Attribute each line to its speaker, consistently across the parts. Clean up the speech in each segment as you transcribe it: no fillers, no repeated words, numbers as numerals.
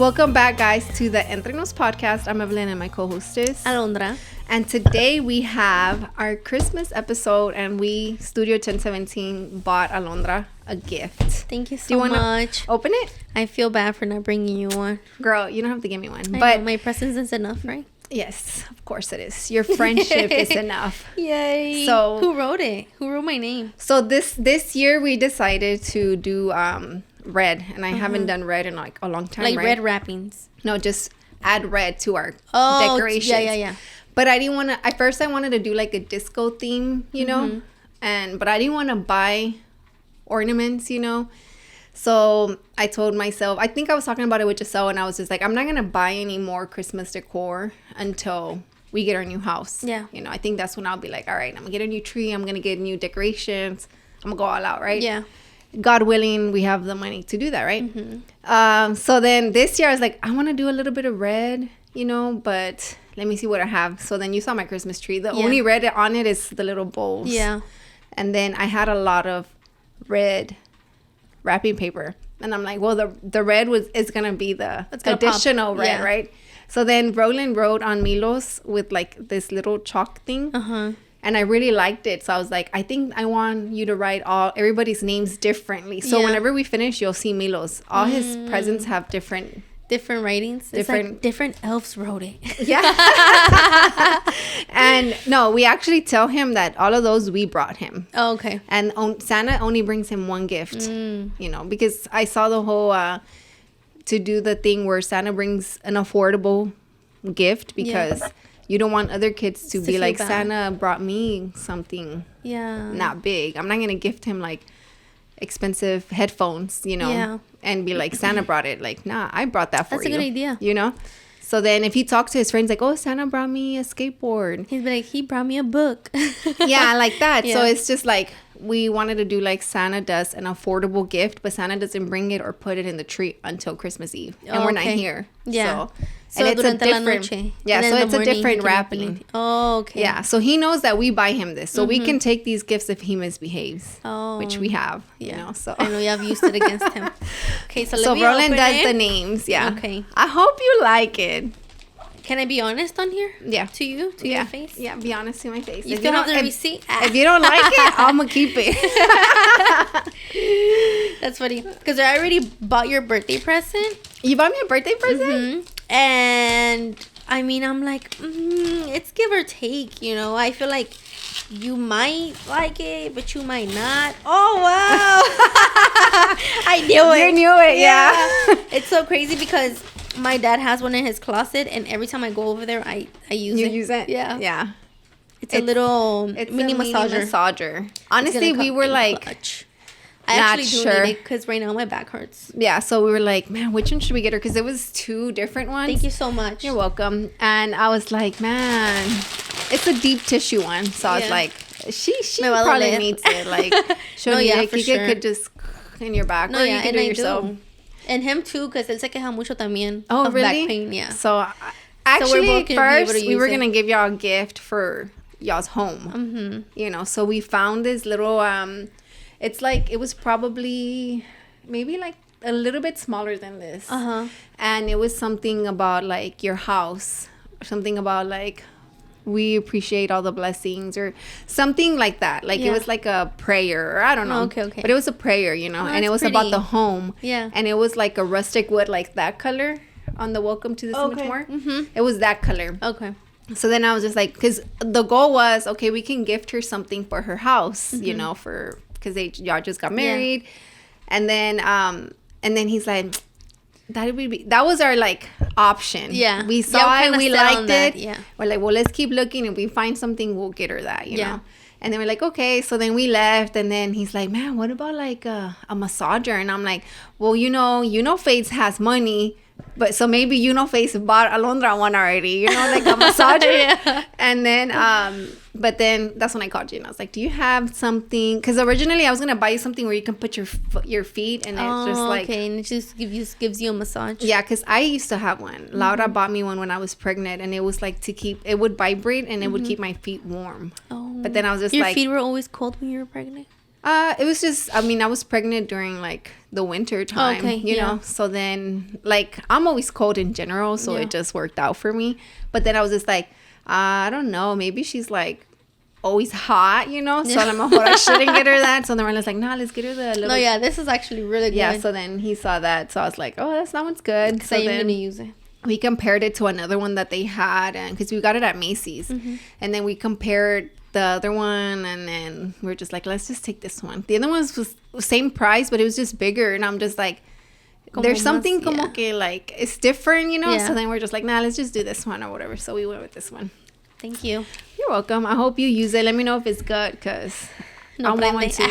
Speaker 1: Welcome back, guys, to the Entre Nos Podcast. I'm Evelin and my co-hostess,
Speaker 2: Alondra.
Speaker 1: And today we have our Christmas episode, and we, Studio 1017, bought Alondra a gift.
Speaker 2: Thank you so much.
Speaker 1: Open it?
Speaker 2: I feel bad for not bringing you one.
Speaker 1: Girl, you don't have to give me one.
Speaker 2: But my presence is enough, right?
Speaker 1: Yes, of course it is. Your friendship is enough.
Speaker 2: Yay.
Speaker 1: So
Speaker 2: who wrote it? Who wrote my name?
Speaker 1: So this year we decided to do red, and I haven't done red in like a long time.
Speaker 2: Like
Speaker 1: right?
Speaker 2: red wrappings.
Speaker 1: No, just add red to our decorations.
Speaker 2: Yeah.
Speaker 1: But I didn't want to. At first, I wanted to do like a disco theme, you know, but I didn't want to buy ornaments, you know. So I told myself, I think I was talking about it with Giselle, and I was just like, I'm not gonna buy any more Christmas decor until we get our new house.
Speaker 2: Yeah.
Speaker 1: You know, I think that's when I'll be like, all right, I'm gonna get a new tree. I'm gonna get new decorations. I'm gonna go all out, right?
Speaker 2: Yeah.
Speaker 1: God willing, we have the money to do that, right? So then this year I was like, I want to do a little bit of red, you know, but let me see what I have. So then you saw my Christmas tree. The only red on it is the little bowls.
Speaker 2: Yeah.
Speaker 1: And then I had a lot of red wrapping paper. And I'm like, well, the red is going to be the additional red, right? So then Roland wrote on Milos with like this little chalk thing. And I really liked it. So I was like, I think I want you to write everybody's names differently. So whenever we finish, you'll see Milos. All his presents have different
Speaker 2: writings. It's like different elves wrote it.
Speaker 1: Yeah. And no, we actually tell him that all of those we brought him.
Speaker 2: Oh, okay.
Speaker 1: And Santa only brings him one gift, you know, because I saw the whole to do the thing where Santa brings an affordable gift because you don't want other kids to be like, Santa brought me something not big. I'm not going to gift him like expensive headphones, you know, and be like, Santa brought it. Like, nah, I brought that for you.
Speaker 2: That's a good idea.
Speaker 1: You know? So then if he talks to his friends like, oh, Santa brought me a skateboard.
Speaker 2: He's like, he brought me a book.
Speaker 1: Yeah, like that. So it's just like, we wanted to do like Santa does an affordable gift, but Santa doesn't bring it or put it in the tree until Christmas Eve. And we're not here.
Speaker 2: Yeah.
Speaker 1: So and it's a different, so it's a different wrapping.
Speaker 2: Oh, okay.
Speaker 1: Yeah, so he knows that we buy him this. So we can take these gifts if he misbehaves, which we have, you know. So
Speaker 2: I know you have used it against him. Okay, so let me
Speaker 1: Roland
Speaker 2: open
Speaker 1: does
Speaker 2: it.
Speaker 1: the names,
Speaker 2: Okay.
Speaker 1: I hope you like it.
Speaker 2: Can I be honest on here?
Speaker 1: Yeah.
Speaker 2: To you? To your face?
Speaker 1: Yeah, be honest to my face.
Speaker 2: You still have the receipt?
Speaker 1: If you don't like it, I'm going to keep it.
Speaker 2: That's funny. Because I already bought your birthday present.
Speaker 1: You bought me a birthday present?
Speaker 2: And, I mean, I'm like, it's give or take, you know. I feel like you might like it, but you might not. Oh, wow. I knew it.
Speaker 1: You knew it, yeah.
Speaker 2: It's so crazy because my dad has one in his closet, and every time I go over there, I use it.
Speaker 1: You use it?
Speaker 2: Yeah.
Speaker 1: Yeah.
Speaker 2: It's a little mini massager.
Speaker 1: Honestly, we were like,
Speaker 2: clutch. I actually do need it because right now my back hurts.
Speaker 1: Yeah, so we were like, man, which one should we get her? Because it was two different ones.
Speaker 2: Thank you so much.
Speaker 1: You're welcome. And I was like, man, it's a deep tissue one. So I was like, she probably needs it. Like, you could just in your back. Or you can do it yourself.
Speaker 2: Do. And him too, because él se queja mucho también
Speaker 1: of
Speaker 2: back pain. Yeah.
Speaker 1: So actually, first we were gonna give y'all a gift for y'all's home. You know, so we found this little it's like, it was probably maybe like a little bit smaller than this. And it was something about like your house, something about like, we appreciate all the blessings or something like that. Like it was like a prayer, or I don't know.
Speaker 2: Okay.
Speaker 1: But it was a prayer, you know, and it was
Speaker 2: pretty.
Speaker 1: about the home.
Speaker 2: Yeah.
Speaker 1: And it was like a rustic wood, like that color on the welcome to so much more. It was that color.
Speaker 2: Okay.
Speaker 1: So then I was just like, because the goal was, okay, we can gift her something for her house, you know, because y'all just got married. And then he's like, that was our like option.
Speaker 2: Yeah.
Speaker 1: We saw it, we liked it.
Speaker 2: Yeah.
Speaker 1: We're like, well, let's keep looking. If we find something, we'll get her that, you know. And then we're like, okay. So then we left, and then he's like, man, what about like a massager? And I'm like, well, you know, Faith has money. But so maybe Face bought Alondra one already, you know, like a massager. And then, but then that's when I called you and I was like, do you have something? Because originally I was going to buy you something where you can put your feet and it's just like.
Speaker 2: Okay, and it just gives you a massage.
Speaker 1: Yeah, because I used to have one. Laura bought me one when I was pregnant, and it was like it would vibrate and it would keep my feet warm.
Speaker 2: Oh.
Speaker 1: But then I was just
Speaker 2: Your feet were always cold when you were pregnant?
Speaker 1: It was just, I mean, I was pregnant during like the winter time, you know? So then like, I'm always cold in general. So it just worked out for me. But then I was just like, I don't know, maybe she's like always hot, you know? So I'm like, I shouldn't get her that. So then we're like, nah, let's get her the little.
Speaker 2: No, yeah, this is actually really good.
Speaker 1: Yeah, so then he saw that. So I was like, oh, that one's good. So
Speaker 2: then you're going to use it.
Speaker 1: We compared it to another one that they had, and because we got it at Macy's. And then we compared the other one, and then we were just like, let's just take this one. The other one was same price, but it was just bigger. And I'm just like, there's something como que like, it's different, you know? Yeah. So then we're just like, nah, let's just do this one or whatever. So we went with this one.
Speaker 2: Thank you.
Speaker 1: You're welcome. I hope you use it. Let me know if it's good, because I want one too.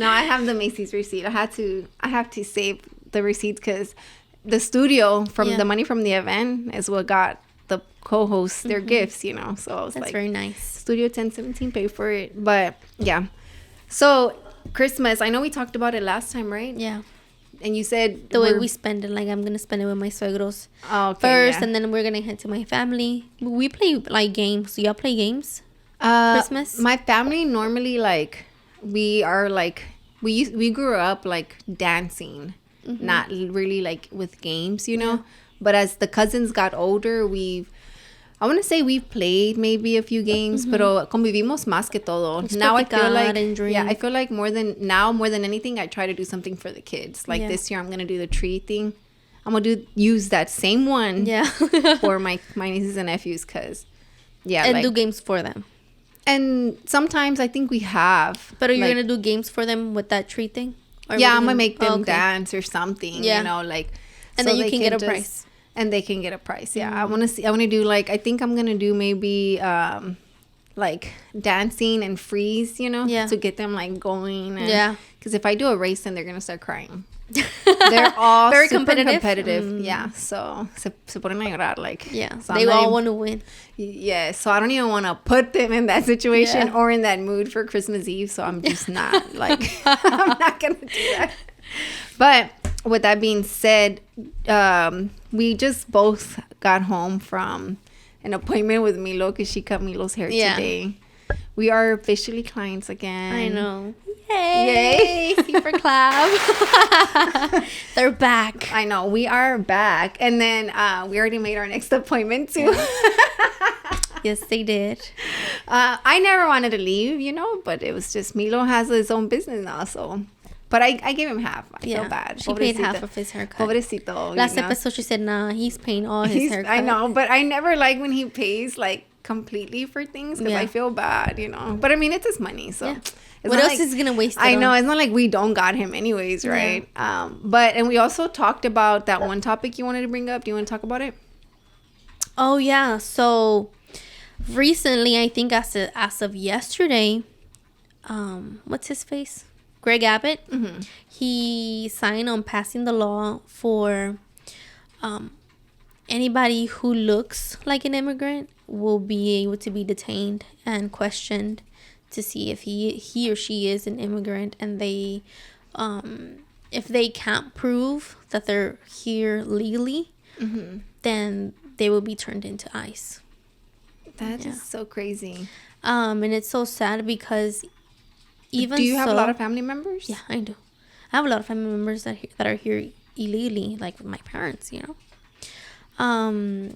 Speaker 1: No, I have the Macy's receipt. I have to save the receipts, because the studio from the money from the event is what got the co-hosts their gifts, you know. So I was
Speaker 2: that's very nice.
Speaker 1: Studio 1017 paid for it. But yeah. So Christmas, I know we talked about it last time, right?
Speaker 2: Yeah.
Speaker 1: And you said
Speaker 2: the way we spend it, like I'm gonna spend it with my suegros first, and then we're gonna head to my family. We play like games. Do y'all play games? Christmas.
Speaker 1: My family normally like we are like we grew up like dancing, not really like with games, you know. But as the cousins got older, I want to say we've played maybe a few games, pero convivimos más que todo. Now I feel like, I feel like more than anything, I try to do something for the kids. Like this year, I'm going to do the tree thing. I'm going to use that same one for my nieces and nephews, because,
Speaker 2: and like, do games for them.
Speaker 1: And sometimes I think we have.
Speaker 2: But are you going to do games for them with that tree thing?
Speaker 1: Or I'm going to make them dance or something, you know, like.
Speaker 2: And so then you can get a prize.
Speaker 1: And they can get a price. Yeah. I want to do like, I think I'm going to do maybe like dancing and freeze, you know, to get them like going. And, because if I do a race, then they're going to start crying. They're all
Speaker 2: very
Speaker 1: super competitive. Yeah. So se ponen a llorar, like.
Speaker 2: Yeah. So they all want to win.
Speaker 1: Yeah. So I don't even want to put them in that situation or in that mood for Christmas Eve. So I'm just not like, I'm not going to do that. But with that being said, we just both got home from an appointment with Milo, because she cut Milo's hair today. We are officially clients again.
Speaker 2: I know. Yay! Super clap. They're back.
Speaker 1: I know. We are back. And then we already made our next appointment too.
Speaker 2: Yes, they did.
Speaker 1: I never wanted to leave, you know, but it was just Milo has his own business now, so. But I gave him half. I feel bad.
Speaker 2: She paid half of his haircut.
Speaker 1: Pobrecito.
Speaker 2: Last episode, she said, nah, he's paying all his haircut.
Speaker 1: I know, but I never like when he pays, like, completely for things, because I feel bad, you know. But, I mean, it's his money, so. Yeah.
Speaker 2: What else is going to waste it
Speaker 1: I know. It's not like we don't got him anyways, right? Yeah. And we also talked about that one topic you wanted to bring up. Do you want to talk about it?
Speaker 2: Oh, yeah. So, recently, I think as of yesterday, what's his face? Greg Abbott, he signed on passing the law for anybody who looks like an immigrant will be able to be detained and questioned to see if he or she is an immigrant, and they if they can't prove that they're here legally, then they will be turned into ICE.
Speaker 1: That is so crazy.
Speaker 2: And it's so sad, because do
Speaker 1: you have a lot of family members?
Speaker 2: Yeah, I do. I have a lot of family members that are here illegally, like with my parents, you know.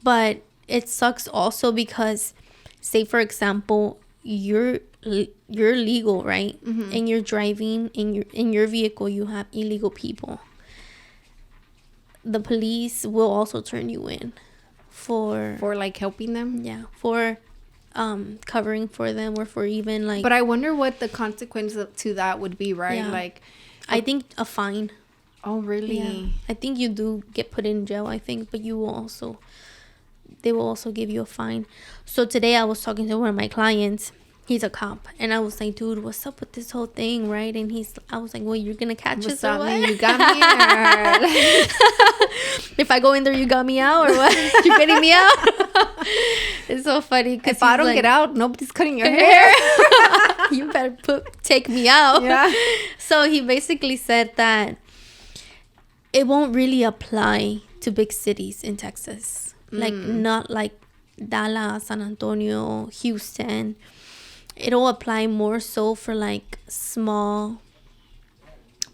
Speaker 2: But it sucks also because, say for example, you're legal, right? And you're driving in your vehicle, you have illegal people. The police will also turn you in for
Speaker 1: like helping them.
Speaker 2: Yeah, for covering for them, or for even like.
Speaker 1: But I wonder what the consequence to that would be, right? Yeah. Like,
Speaker 2: I think a fine.
Speaker 1: Oh, really?
Speaker 2: Yeah. I think you do get put in jail, I think, but they will also give you a fine. So today I was talking to one of my clients. He's a cop, and I was like, dude, what's up with this whole thing, right? And I was like, well, you're gonna catch us or what?
Speaker 1: You got me in.
Speaker 2: If I go in there, you got me out, or what? You're getting me out? It's so funny.
Speaker 1: If I don't get out, nobody's cutting your hair.
Speaker 2: You better take me out.
Speaker 1: Yeah.
Speaker 2: So he basically said that it won't really apply to big cities in Texas. Like, not like Dallas, San Antonio, Houston. it'll apply more so for like small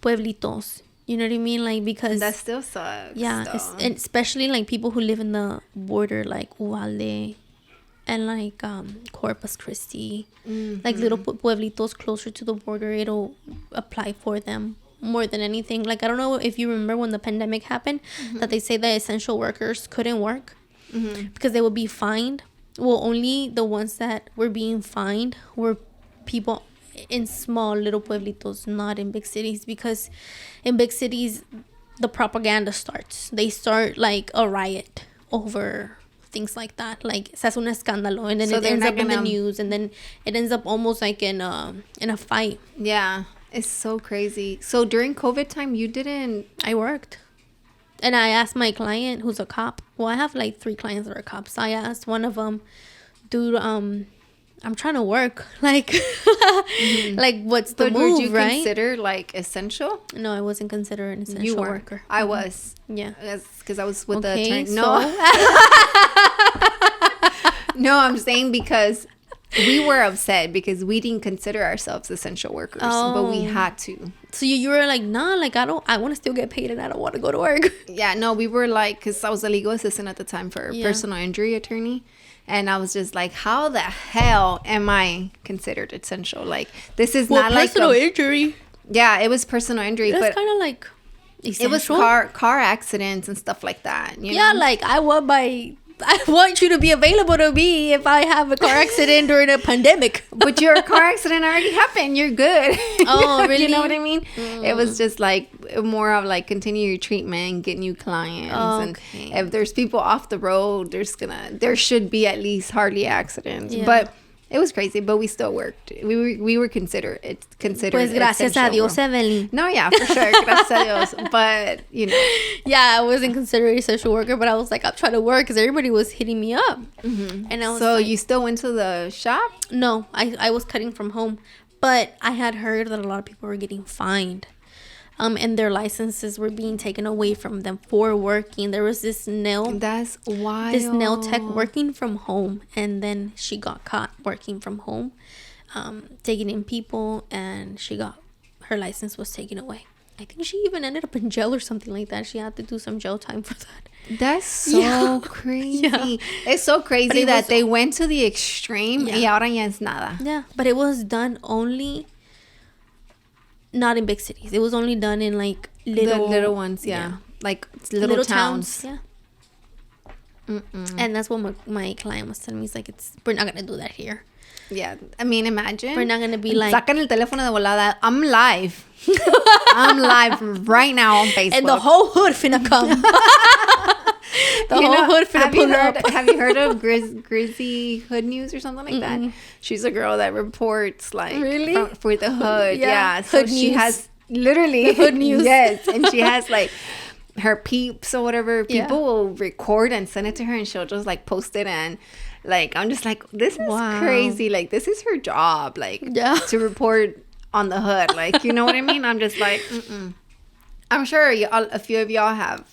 Speaker 2: pueblitos. You know what I mean? Like, because
Speaker 1: that still sucks.
Speaker 2: Yeah, and especially like people who live in the border, like Uvalde and like Corpus Christi, like little pueblitos closer to the border. It'll apply for them more than anything. Like, I don't know if you remember when the pandemic happened, that they say that essential workers couldn't work because they would be fined. Well, only the ones that were being fined were people in small little pueblitos, not in big cities, because in big cities the propaganda starts. They start like a riot over things like that, like se hace un escándalo, and then it ends up in the news, and then it ends up almost like in a fight.
Speaker 1: Yeah, it's so crazy. So during COVID time,
Speaker 2: I worked, and I asked my client who's a cop. Well, I have like 3 clients that are cops. I asked one of them, dude, I'm trying to work. Like, like, what's the move,
Speaker 1: would you
Speaker 2: right?
Speaker 1: consider, like, essential?
Speaker 2: No, I wasn't considered an essential worker.
Speaker 1: I was.
Speaker 2: Yeah.
Speaker 1: Because I was with the attorney.
Speaker 2: So?
Speaker 1: No. No, I'm saying because we were upset because we didn't consider ourselves essential workers. But we had to.
Speaker 2: So you were like, nah, like, I want to still get paid and I don't want to go to work.
Speaker 1: Yeah, no, we were like, because I was a legal assistant at the time for a personal injury attorney. And I was just like, how the hell am I considered essential? Like, this is not like
Speaker 2: personal injury.
Speaker 1: Yeah, it was personal injury.
Speaker 2: That's
Speaker 1: but
Speaker 2: kind of like essential.
Speaker 1: It was car accidents and stuff like that. You know?
Speaker 2: Like, I want you to be available to me if I have a car accident during a pandemic.
Speaker 1: But your car accident already happened. You're good.
Speaker 2: Oh, really?
Speaker 1: You know what I mean? It was just like more of like continue your treatment, get new clients. Okay. And if there's people off the road, there should be at least hardly accidents. Yeah. But it was crazy, but we still worked. We were considered
Speaker 2: Pues gracias a Dios, Evelyn.
Speaker 1: No, yeah, for sure. Gracias a Dios. But, you know.
Speaker 2: Yeah, I wasn't considered a social worker, but I was like, I'm trying to work because everybody was hitting me up. And I was
Speaker 1: so you still went to the shop?
Speaker 2: No, I was cutting from home. But I had heard that a lot of people were getting fined. And their licenses were being taken away from them for working. There was this
Speaker 1: That's wild.
Speaker 2: This nail tech working from home, and then she got caught working from home, taking in people, and her license was taken away. I think she even ended up in jail or something like that. She had to do some jail time for that.
Speaker 1: That's so crazy. Yeah. It's so crazy that they went to the extreme. Y ahora ya es nada.
Speaker 2: Yeah, but it was done only. Not in big cities. It was only done in like
Speaker 1: little ones, like little towns.
Speaker 2: Yeah. And that's what my client was telling me. He's like, we're not gonna do that here.
Speaker 1: Yeah, I mean, imagine.
Speaker 2: We're not gonna be like,
Speaker 1: sacan el teléfono de volada. I'm live. I'm live right now on Facebook.
Speaker 2: And the whole hood finna come. The whole hood finna pull up.
Speaker 1: Have you heard of Grizzy Hood News or something like that? She's a girl that reports like for the hood. Yeah. So
Speaker 2: hood
Speaker 1: she
Speaker 2: news.
Speaker 1: has literally
Speaker 2: the hood news.
Speaker 1: Yes, and she has like her peeps or whatever. People will record and send it to her, and she'll just like post it. And like, I'm just like, this is crazy. Like, this is her job. Like, to report on the hood. Like, you know what I mean? I'm just like, I'm sure a few of y'all have.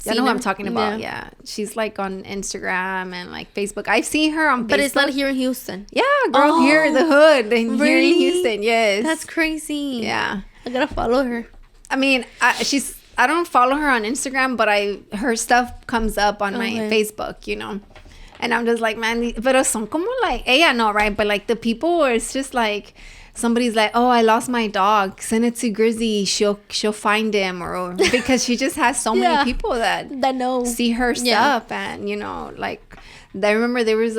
Speaker 1: You know who I'm talking about. Yeah. She's like on Instagram and like Facebook. I've seen her on Facebook.
Speaker 2: But it's not here in Houston.
Speaker 1: Yeah, girl, here in the hood. Here in Houston, yes.
Speaker 2: That's crazy.
Speaker 1: Yeah.
Speaker 2: I gotta follow her.
Speaker 1: I mean, I don't follow her on Instagram, but her stuff comes up on my Facebook, you know. And I'm just like, man, pero son como like, ella no, right? But like the people where it's just like, somebody's like, oh, I lost my dog. Send it to Grizzy. She'll find him, or because she just has so many people that
Speaker 2: know,
Speaker 1: see her stuff, and you know, like I remember there was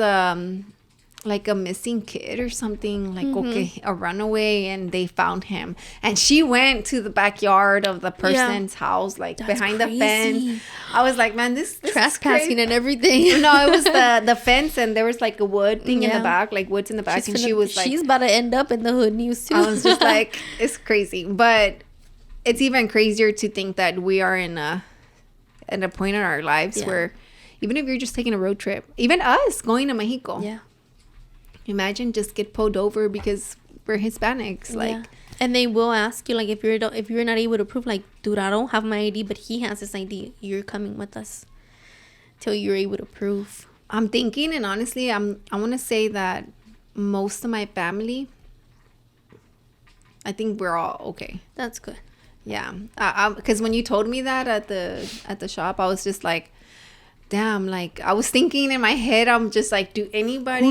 Speaker 1: like a missing kid or something, like a runaway, and they found him, and she went to the backyard of the person's house, like that's behind the fence. I was like, man, this
Speaker 2: trespassing and everything.
Speaker 1: No, it was the fence, and there was like a wood thing in the back, like woods in the back, and she was like,
Speaker 2: she's about to end up in the hood news too.
Speaker 1: I was just like, it's crazy, but it's even crazier to think that we are in a point in our lives where even if you're just taking a road trip, even us going to Mexico, imagine just get pulled over because we're Hispanics, like.
Speaker 2: And they will ask you, like, if you're not able to prove, like, dude, I don't have my ID, but he has his ID. You're coming with us till you're able to prove.
Speaker 1: I'm thinking, and honestly, I want to say that most of my family, I think we're all okay.
Speaker 2: That's good.
Speaker 1: Yeah. Because when you told me that at the shop, I was just like, damn, like I was thinking in my head, I'm just like, who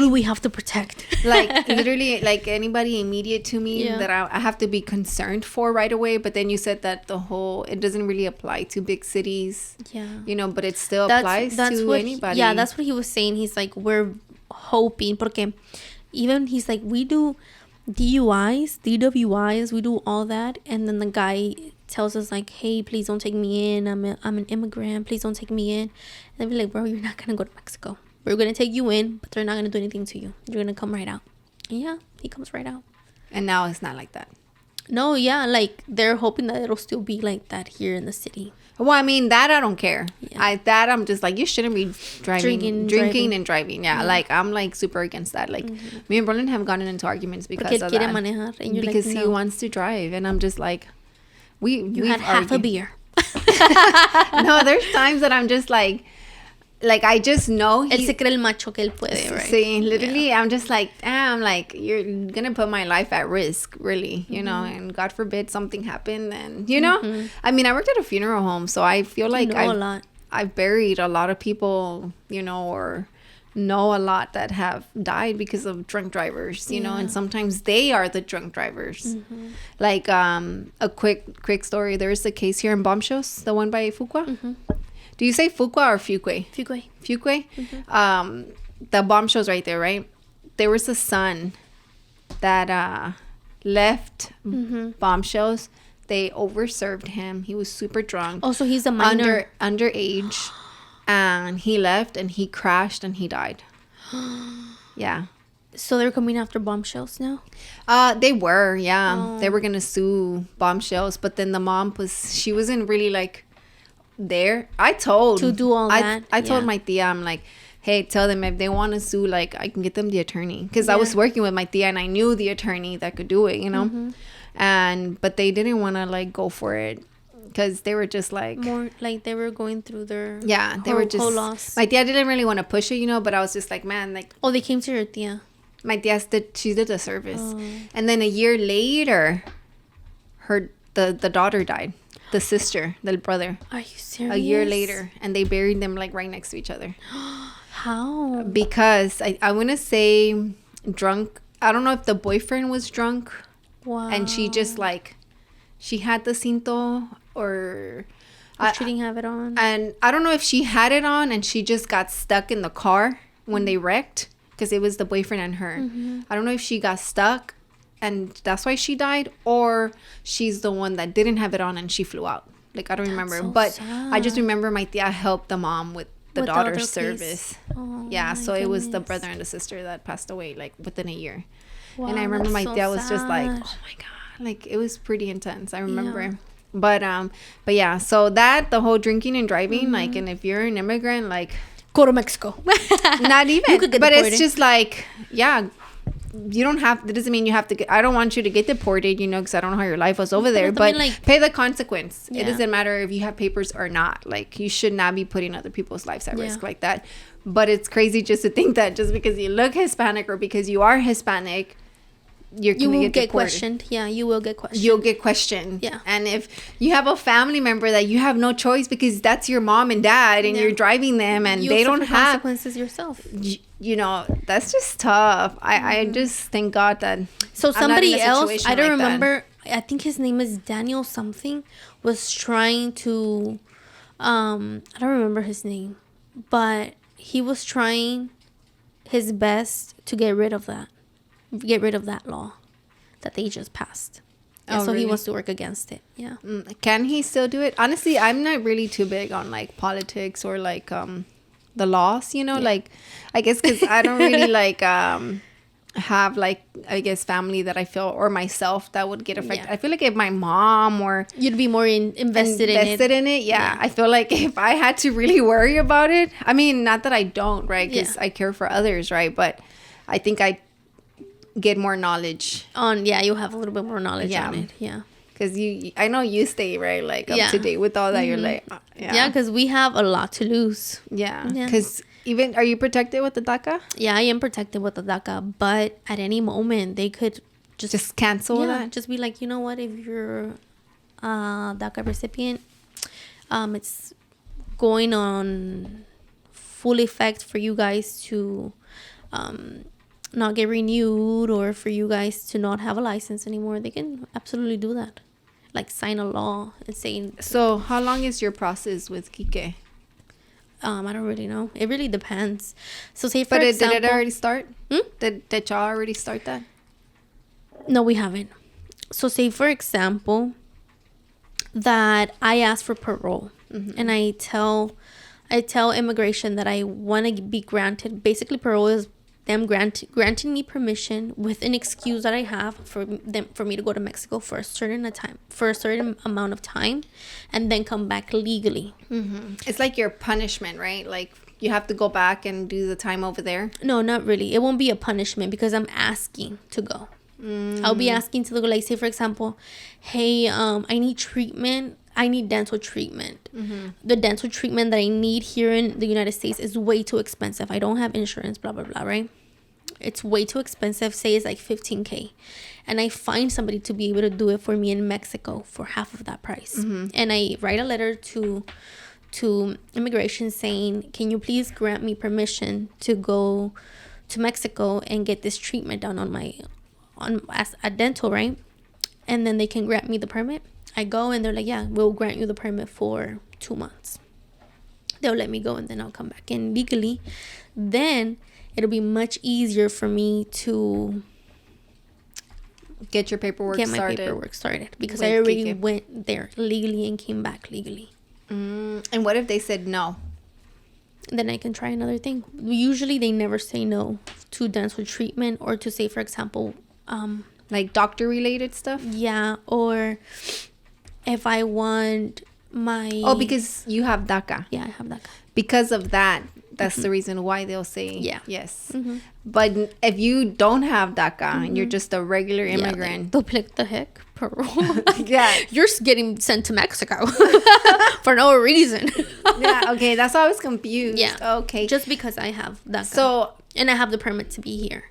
Speaker 1: do
Speaker 2: we have to protect?
Speaker 1: Like literally, like anybody immediate to me that I have to be concerned for right away. But then you said that it doesn't really apply to big cities.
Speaker 2: Yeah.
Speaker 1: You know, but it still applies to anybody.
Speaker 2: That's what he was saying. He's like, we're hoping, porque even he's like, we do DUIs, DWIs, we do all that, and then the guy tells us like, hey, please don't take me in, I'm an immigrant, please don't take me in. And they'd be like, bro, you're not gonna go to Mexico, we're gonna take you in, but they're not gonna do anything to you, you're gonna come right out. And yeah, he comes right out.
Speaker 1: And now it's not like that.
Speaker 2: No, yeah, like they're hoping that it'll still be like that here in the city.
Speaker 1: Well, I mean, that I don't care.
Speaker 2: Yeah.
Speaker 1: I'm just like, you shouldn't be drinking and driving. Yeah, like I'm like super against that. Like me and Roland have gotten into arguments because of that.
Speaker 2: Manejar, and you're
Speaker 1: because
Speaker 2: like, no.
Speaker 1: He wants to drive, and I'm just like,
Speaker 2: you had half a beer.
Speaker 1: No, there's times that I'm just like I just know
Speaker 2: Él se cree el macho que él puede, right?
Speaker 1: See, literally, yeah. I'm just like, damn, like you're gonna put my life at risk, really, you know, and God forbid something happened, and you know, I mean, I worked at a funeral home, so I feel like I've buried a lot of people, you know, or know a lot that have died because of drunk drivers, you know, and sometimes they are the drunk drivers. Like a quick story. There's a case here in Bombshells, the one by Fuqua. Do you say Fuqua or Fuqua? Fuqua. The Bombshells right there, right? There was a son that left Bombshells. They overserved him. He was super drunk.
Speaker 2: Oh, so he's a minor.
Speaker 1: Underage. And he left and he crashed and he died. Yeah.
Speaker 2: So they're coming after Bombshells now?
Speaker 1: They were, yeah. Oh. They were going to sue Bombshells. But then the mom she wasn't really like there. I told.
Speaker 2: To do all that.
Speaker 1: I told my tia, I'm like, hey, tell them if they want to sue, like, I can get them the attorney. Because I was working with my tia and I knew the attorney that could do it, you know? But they didn't want to, like, go for it. Because they were just like...
Speaker 2: More like they were going through their...
Speaker 1: Yeah, they were just...
Speaker 2: loss.
Speaker 1: My tia didn't really want to push it, you know? But I was just like, man, like...
Speaker 2: Oh, they came to your tia.
Speaker 1: My tia she did the service. Oh. And then a year later, the daughter died. The sister, the brother.
Speaker 2: Are you serious?
Speaker 1: A year later. And they buried them, like, right next to each other.
Speaker 2: How?
Speaker 1: Because I want to say drunk. I don't know if the boyfriend was drunk.
Speaker 2: Wow.
Speaker 1: And she just, like... She had the cinto or...
Speaker 2: She didn't have it on.
Speaker 1: And I don't know if she had it on and she just got stuck in the car when they wrecked. Because it was the boyfriend and her. I don't know if she got stuck and that's why she died. Or she's the one that didn't have it on and she flew out. Like, I don't remember. So but sad. I just remember my tia helped the mom with the daughter's service.
Speaker 2: Oh,
Speaker 1: yeah, so
Speaker 2: goodness.
Speaker 1: It was the brother and the sister that passed away, like, within a year. Wow, and I remember my tia was just like, oh my God. Like, it was pretty intense. I remember. Yeah. But yeah, so the whole drinking and driving, like, and if you're an immigrant, like,
Speaker 2: go to Mexico.
Speaker 1: Not even. But deported. It's just like, yeah, you don't have, that doesn't mean you have to get, I don't want you to get deported, you know, because I don't know how your life was over there, but like, pay the consequence. Yeah. It doesn't matter if you have papers or not. Like, you should not be putting other people's lives at risk like that. But it's crazy just to think that just because you look Hispanic or because you are Hispanic, you will get
Speaker 2: questioned. Yeah, you will get questioned.
Speaker 1: You'll get questioned.
Speaker 2: Yeah.
Speaker 1: And if you have a family member that you have no choice because that's your mom and dad and you're driving them and they don't have
Speaker 2: consequences yourself.
Speaker 1: You know, that's just tough. I just thank God that.
Speaker 2: So somebody else, I don't remember. I think his name is Daniel something, was trying to, I don't remember his name, but he was trying his best to get rid of that law that they just passed. And so really? He wants to work against it. Yeah.
Speaker 1: Can he still do it? Honestly, I'm not really too big on like politics or like the laws, you know, like I guess because I don't really like have like I guess family that I feel or myself that would get affected. I feel like if my mom or
Speaker 2: you'd be more invested
Speaker 1: in it. Yeah. I feel like if I had to really worry about it, I mean, not that I don't, right? Because I care for others, right? But I think I get more knowledge
Speaker 2: on you have a little bit more knowledge on it.
Speaker 1: Because I know you stay up to date with all that. You're like because
Speaker 2: we have a lot to lose.
Speaker 1: Because Even, are you protected with the DACA?
Speaker 2: Yeah, I am protected with the DACA, but at any moment they could
Speaker 1: just cancel that.
Speaker 2: Just be like, you know what, if you're a DACA recipient, it's going on full effect for you guys to not get renewed, or for you guys to not have a license anymore. They can absolutely do that, like sign a law and saying.
Speaker 1: So how long is your process with Kike?
Speaker 2: I don't really know. It really depends. So say for example,
Speaker 1: did it already start? Did y'all already start that?
Speaker 2: No, we haven't. So say for example that I ask for parole, and I tell immigration that I want to be granted. Basically, parole is them granting me permission with an excuse that I have for me to go to Mexico for a certain amount of time, and then come back legally.
Speaker 1: It's like your punishment, right? Like you have to go back and do the time over there.
Speaker 2: No, not really. It won't be a punishment because I'm asking to go. I'll be asking to go, like, say for example, hey, I need treatment. I need dental treatment. The dental treatment that I need here in the United States is way too expensive. I don't have insurance, blah, blah, blah, right? It's way too expensive. Say it's like $15,000. And I find somebody to be able to do it for me in Mexico for half of that price. And I write a letter to immigration saying, can you please grant me permission to go to Mexico and get this treatment done as a dental, right? And then they can grant me the permit. I go and they're like, yeah, we'll grant you the permit for 2 months. They'll let me go and then I'll come back in legally. Then it'll be much easier for me to
Speaker 1: get my paperwork started
Speaker 2: because I already went there legally and came back legally.
Speaker 1: And what if they said no?
Speaker 2: Then I can try another thing. Usually they never say no to dental treatment, or to say, for example,
Speaker 1: like doctor related stuff.
Speaker 2: Yeah, or if I want my...
Speaker 1: Oh, because you have DACA.
Speaker 2: Yeah, I have DACA.
Speaker 1: Because of that, that's the reason why they'll say yes. But if you don't have DACA and you're just a regular immigrant...
Speaker 2: they'll be like, the heck? Parole?
Speaker 1: Yeah.
Speaker 2: You're getting sent to Mexico for no reason.
Speaker 1: Yeah, okay. That's why I was confused.
Speaker 2: Yeah.
Speaker 1: Okay.
Speaker 2: Just because I have DACA.
Speaker 1: So... And
Speaker 2: I have the permit to be here.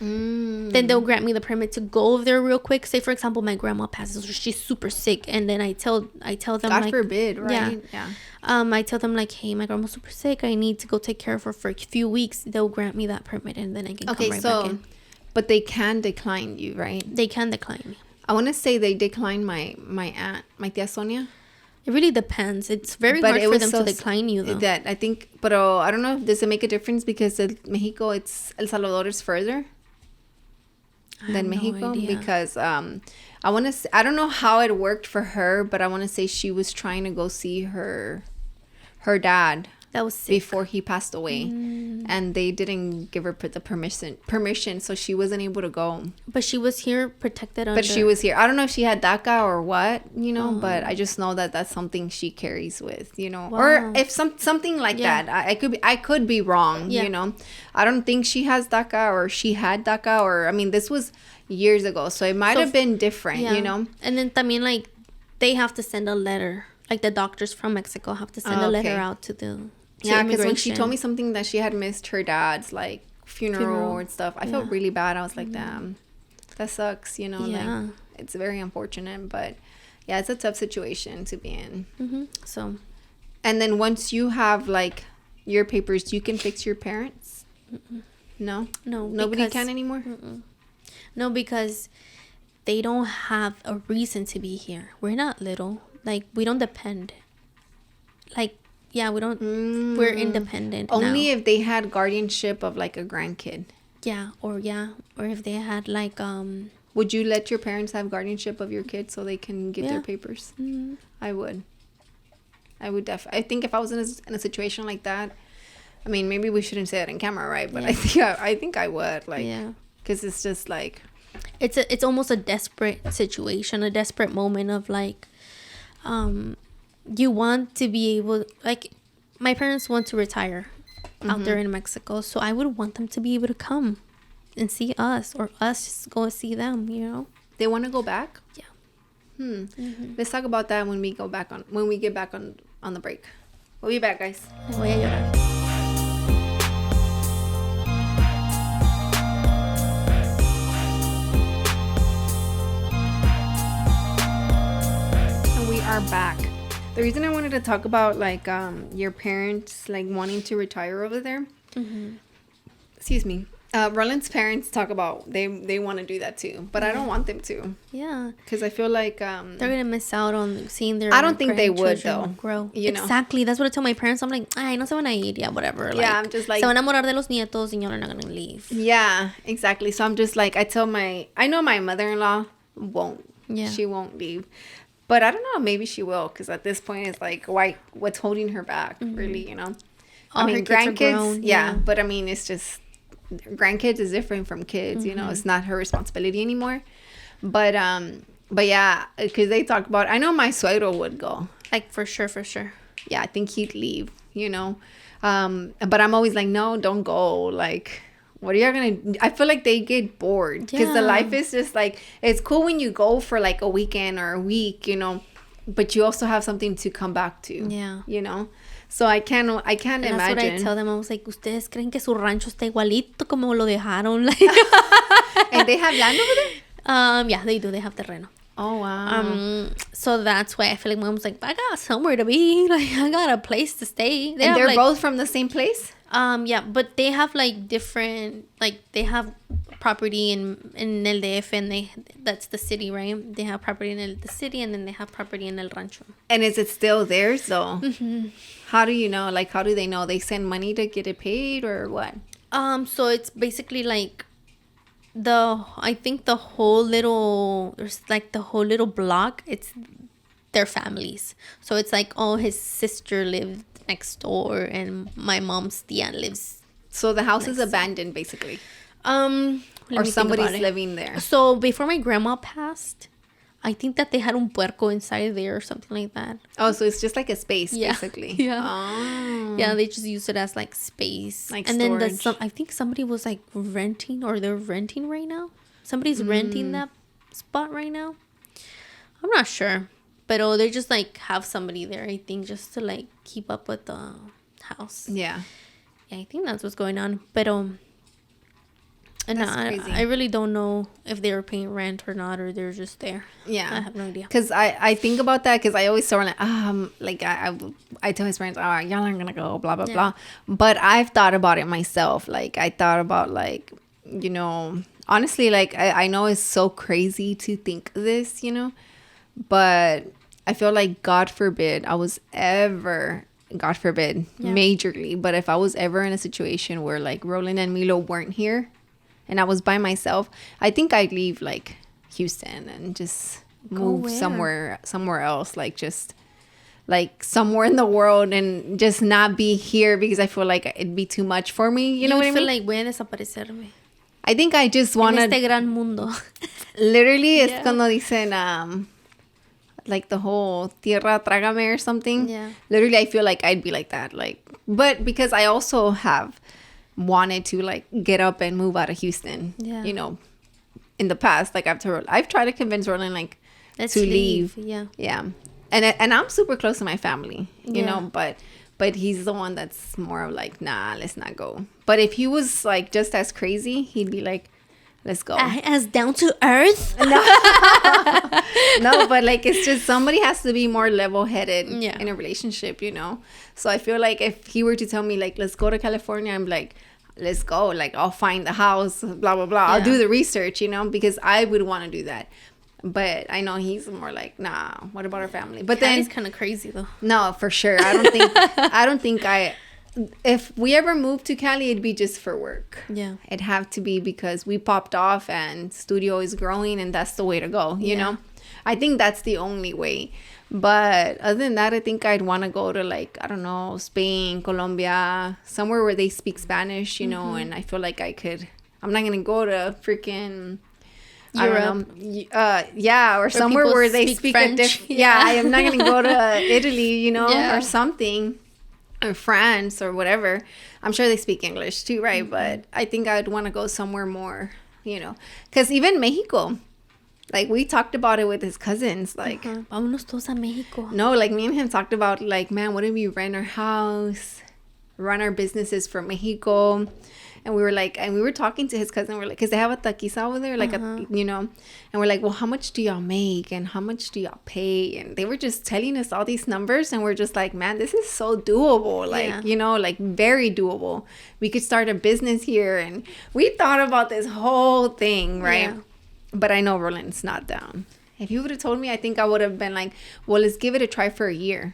Speaker 2: Then they'll grant me the permit to go over there real quick. Say for example, my grandma passes, or she's super sick, and then I tell them,
Speaker 1: God forbid, right?
Speaker 2: Yeah. I tell them like, hey, my grandma's super sick. I need to go take care of her for a few weeks. They'll grant me that permit, and then I can come right back in.
Speaker 1: But they can decline you, right?
Speaker 2: They can decline me.
Speaker 1: I want to say they declined my aunt, my tia Sonia.
Speaker 2: It really depends. It's very hard for them to decline you, though.
Speaker 1: That I think, but I don't know. Does it make a difference because Mexico, El Salvador is further than Mexico? Because I don't know how it worked for her, but I want to say she was trying to go see her dad
Speaker 2: that was sick
Speaker 1: before he passed away, and they didn't give her the permission, so she wasn't able to go.
Speaker 2: But she was here protected under...
Speaker 1: But she was here. I don't know if she had DACA or what, but I just know that that's something she carries with,
Speaker 2: Wow.
Speaker 1: or if something like that. I could be wrong, I don't think she has DACA, or she had DACA, or I mean, this was years ago, so it might have been different,
Speaker 2: And then también, like, they have to send a letter. Like, the doctors from Mexico have to send a letter out to the...
Speaker 1: Yeah, because when she told me something that she had missed her dad's like funeral and stuff, I felt really bad. I was like, damn, that sucks, like, it's very unfortunate, but yeah, it's a tough situation to be in.
Speaker 2: So,
Speaker 1: and then once you have like your papers, you can fix your parents. No, nobody can anymore.
Speaker 2: No, because they don't have a reason to be here. We're not little. Like, we don't depend. Like, yeah, we don't. We're independent.
Speaker 1: Only if they had guardianship of like a grandkid.
Speaker 2: Yeah, or if they had like
Speaker 1: Would you let your parents have guardianship of your kids so they can get their papers? I would definitely. I think if I was in a situation like that, I mean, maybe we shouldn't say that in camera, right? But I think I would, like, because it's just like,
Speaker 2: it's almost a desperate situation, a desperate moment of like, you want to be able, like, my parents want to retire out there in Mexico, so I would want them to be able to come and see us, or us just go and see them,
Speaker 1: They want to go back?
Speaker 2: Yeah.
Speaker 1: Let's talk about that when we get back on the break. We'll be back, guys.
Speaker 2: Voy a llorar.
Speaker 1: are back. The reason I wanted to talk about like your parents like wanting to retire over there. Mm-hmm. Excuse me. Roland's parents talk about they want to do that too, but I don't want them to.
Speaker 2: Yeah,
Speaker 1: because I feel like
Speaker 2: they're gonna miss out on seeing their.
Speaker 1: I don't think they would though.
Speaker 2: Grow. Exactly. That's what I tell my parents. I'm like, ay, no se van a ir, yeah, whatever. Like,
Speaker 1: yeah, I'm just like,
Speaker 2: se van a enamorar de los nietos y you're not gonna leave.
Speaker 1: Yeah, exactly. So I'm just like, I know my mother-in-law won't. Yeah, she won't leave. But I don't know, maybe she will, because at this point it's like, what's holding her back, really, you know?
Speaker 2: All her grandkids, grown,
Speaker 1: yeah, but I mean, it's just, grandkids is different from kids, you know? It's not her responsibility anymore. But yeah, because they talk about, I know my suegro would go.
Speaker 2: Like, for sure.
Speaker 1: Yeah, I think he'd leave, you know? But I'm always like, no, don't go, like... What are you gonna do? I feel like they get bored because the life is just like, it's cool when you go for like a weekend or a week, you know, but you also have something to come back to. Yeah. You know? So I can't imagine.
Speaker 2: That's what I tell them. I was like, ¿Ustedes creen que su rancho está igualito como lo dejaron?
Speaker 1: And they have land over there?
Speaker 2: Yeah, they do. They have terreno.
Speaker 1: Oh, wow.
Speaker 2: So that's why I feel like mom's like, I got somewhere to be. Like, I got a place to stay.
Speaker 1: And they're like, both from the same place?
Speaker 2: Yeah, but they have like different, like they have property in El DF, and that's the city, right? They have property in the city, and then they have property in El Rancho.
Speaker 1: And is it still theirs though? Mm-hmm. How do you know? Like, how do they know? They send money to get it paid or what?
Speaker 2: So it's basically like I think the whole little block, it's their families. So it's like, oh, his sister lived next door and my mom's tia lives.
Speaker 1: So the house is abandoned basically. Or somebody's living there.
Speaker 2: So before my grandma passed, I think that they had un puerco inside there or something like that.
Speaker 1: Oh, so it's just like a space basically.
Speaker 2: Yeah.
Speaker 1: Oh.
Speaker 2: Yeah, they just use it as like space.
Speaker 1: Like
Speaker 2: and
Speaker 1: storage.
Speaker 2: Then I think somebody was like renting, or they're renting right now. Somebody's renting that spot right now. I'm not sure. But they just like have somebody there, I think, just to like keep up with the house.
Speaker 1: Yeah.
Speaker 2: Yeah, I think that's what's going on. But
Speaker 1: that's crazy.
Speaker 2: I really don't know if they were paying rent or not, or they're just there.
Speaker 1: Yeah.
Speaker 2: I have no idea.
Speaker 1: Because I think about that, because I always saw like, I tell his parents, oh, y'all aren't gonna go, blah, blah, blah. But I've thought about it myself. Like, I thought about like, you know, honestly, like, I know it's so crazy to think this, you know, but I feel like, God forbid, majorly, but if I was ever in a situation where like Roland and Milo weren't here and I was by myself, I think I'd leave like Houston and just move somewhere else, like just like somewhere in the world, and just not be here, because I feel like it'd be too much for me. You know what I mean?
Speaker 2: Feel like voy a desaparecerme.
Speaker 1: I think I just want to.
Speaker 2: En este gran mundo.
Speaker 1: Literally, es cuando dicen like the whole tierra trágame or something.
Speaker 2: Yeah.
Speaker 1: Literally, I feel like I'd be like that. Like, but because I also have wanted to like get up and move out of Houston. Yeah. You know, in the past, like I've tried to convince Roland like to leave.
Speaker 2: Yeah.
Speaker 1: Yeah. And I'm super close to my family, you know, but he's the one that's more of like, nah, let's not go. But if he was like just as crazy, he'd be like, let's go.
Speaker 2: As down to earth?
Speaker 1: No, but like, it's just somebody has to be more level-headed in a relationship, you know? So I feel like if he were to tell me like, let's go to California, I'm like, let's go. Like, I'll find the house, blah, blah, blah. Yeah. I'll do the research, you know, because I would want to do that. But I know he's more like, nah, what about our family? But then
Speaker 2: he's kind of crazy though.
Speaker 1: No, for sure. I don't think if we ever moved to Cali, it'd be just for work.
Speaker 2: Yeah.
Speaker 1: It'd have to be because we popped off and studio is growing, and that's the way to go, you know? I think that's the only way. But other than that, I think I'd want to go to like, I don't know, Spain, Colombia, somewhere where they speak Spanish, you know, and I feel like I'm not going to go to freaking
Speaker 2: Europe.
Speaker 1: Or somewhere where they speak French. A different. Yeah, I am not going to go to Italy, you know, or something. Or France or whatever. I'm sure they speak English too, right? But I think I'd want to go somewhere more, you know. Because even Mexico, like, we talked about it with his cousins. Like,
Speaker 2: vámonos todos a Mexico.
Speaker 1: No, like, me and him talked about, like, man, what if we rent our house, run our businesses from Mexico? And we were talking to his cousin. We're like, because they have a taquiza over there, like, and we're like, well, how much do y'all make? And how much do y'all pay? And they were just telling us all these numbers. And we're just like, man, this is so doable. Like, like very doable. We could start a business here. And we thought about this whole thing, right? Yeah. But I know Roland's not down. If you would have told me, I think I would have been like, well, let's give it a try for a year,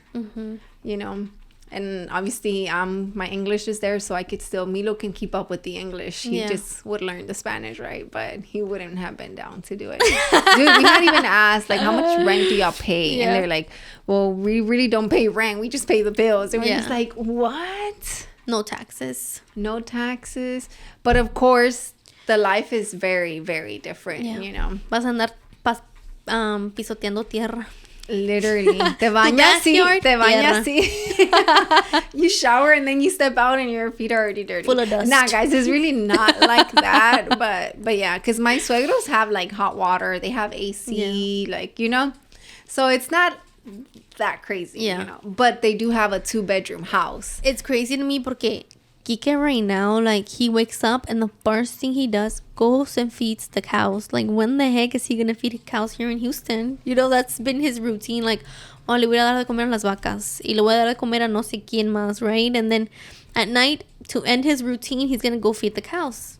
Speaker 1: And obviously, my English is there, so I could still, Milo can keep up with the English. He just would learn the Spanish, right? But he wouldn't have been down to do it. Dude, we had even asked, like, how much rent do y'all pay? And they're like, well, we really don't pay rent. We just pay the bills. And we're just like, what?
Speaker 2: No taxes.
Speaker 1: No taxes. But of course, the life is very, very different,
Speaker 2: Vas a andar pisoteando tierra.
Speaker 1: Literally. Te bañas así. You shower and then you step out and your feet are already dirty.
Speaker 2: Full of dust.
Speaker 1: Nah, guys, it's really not like that. But yeah, because my suegros have like hot water. They have AC, So it's not that crazy, But they do have a 2-bedroom house.
Speaker 2: It's crazy to me porque Kike right now, like, he wakes up and the first thing he does, goes and feeds the cows. Like, when the heck is he gonna feed cows here in Houston? That's been his routine. Like, oh, le voy a dar de comer a las vacas. Y le voy a dar de comer a no sé quién más, right? And then at night, to end his routine, he's gonna go feed the cows.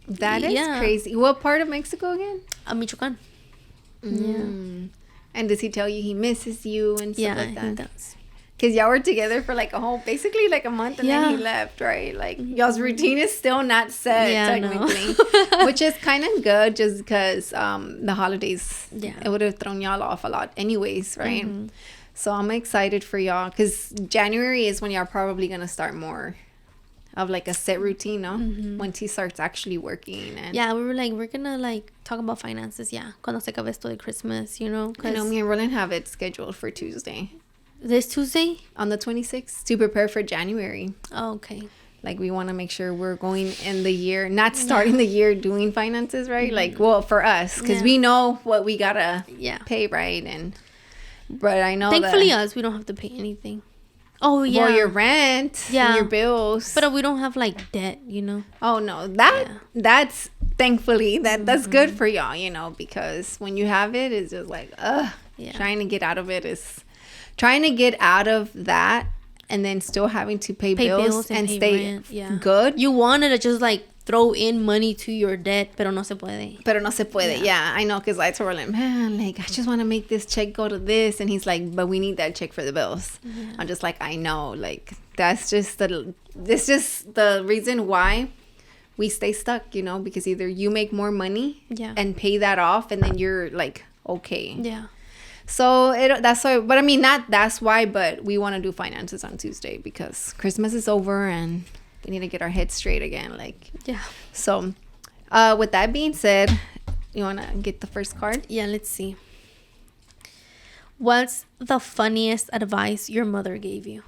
Speaker 1: That is crazy. What part of Mexico again?
Speaker 2: Michoacan.
Speaker 1: Yeah. And does he tell you he misses you and stuff like that?
Speaker 2: Yeah, he does.
Speaker 1: Because y'all were together for basically like a month and then he left, right? Like, y'all's routine is still not set, technically. Which is kind of good just because the holidays, it would have thrown y'all off a lot anyways, right? Mm-hmm. So I'm excited for y'all because January is when y'all probably going to start more of like a set routine, no? Mm-hmm. Once he starts actually working. And
Speaker 2: we were like, we're going to talk about finances, cuando se acabe esto de Christmas,
Speaker 1: I know me and Roland have it scheduled for Tuesday.
Speaker 2: This Tuesday?
Speaker 1: On the 26th, to prepare for January.
Speaker 2: Oh, okay.
Speaker 1: Like, we want to make sure we're going in the year, not starting the year doing finances, right? Mm-hmm. Like, well, for us, because we know what we got to pay, right? But I know
Speaker 2: thankfully us, we don't have to pay anything. Oh, yeah.
Speaker 1: Well, your rent, your bills.
Speaker 2: But we don't have, debt,
Speaker 1: Oh, no. That's, thankfully, that's good for y'all, because when you have it, it's just like, trying to get out of it is... Trying to get out of that and then still having to pay bills and stay good.
Speaker 2: You wanted to just throw in money to your debt, pero no se puede.
Speaker 1: Yeah, I know, because I told him, man, I just want to make this check go to this. And he's like, but we need that check for the bills. Yeah. I'm just like, I know. That's just the reason why we stay stuck, because either you make more money and pay that off and then you're okay.
Speaker 2: Yeah.
Speaker 1: So that's why, but I mean, not that's why, but we want to do finances on Tuesday because Christmas is over and we need to get our heads straight again. So, with that being said, you want to get the first card?
Speaker 2: Yeah, let's see. What's the funniest advice your mother gave you?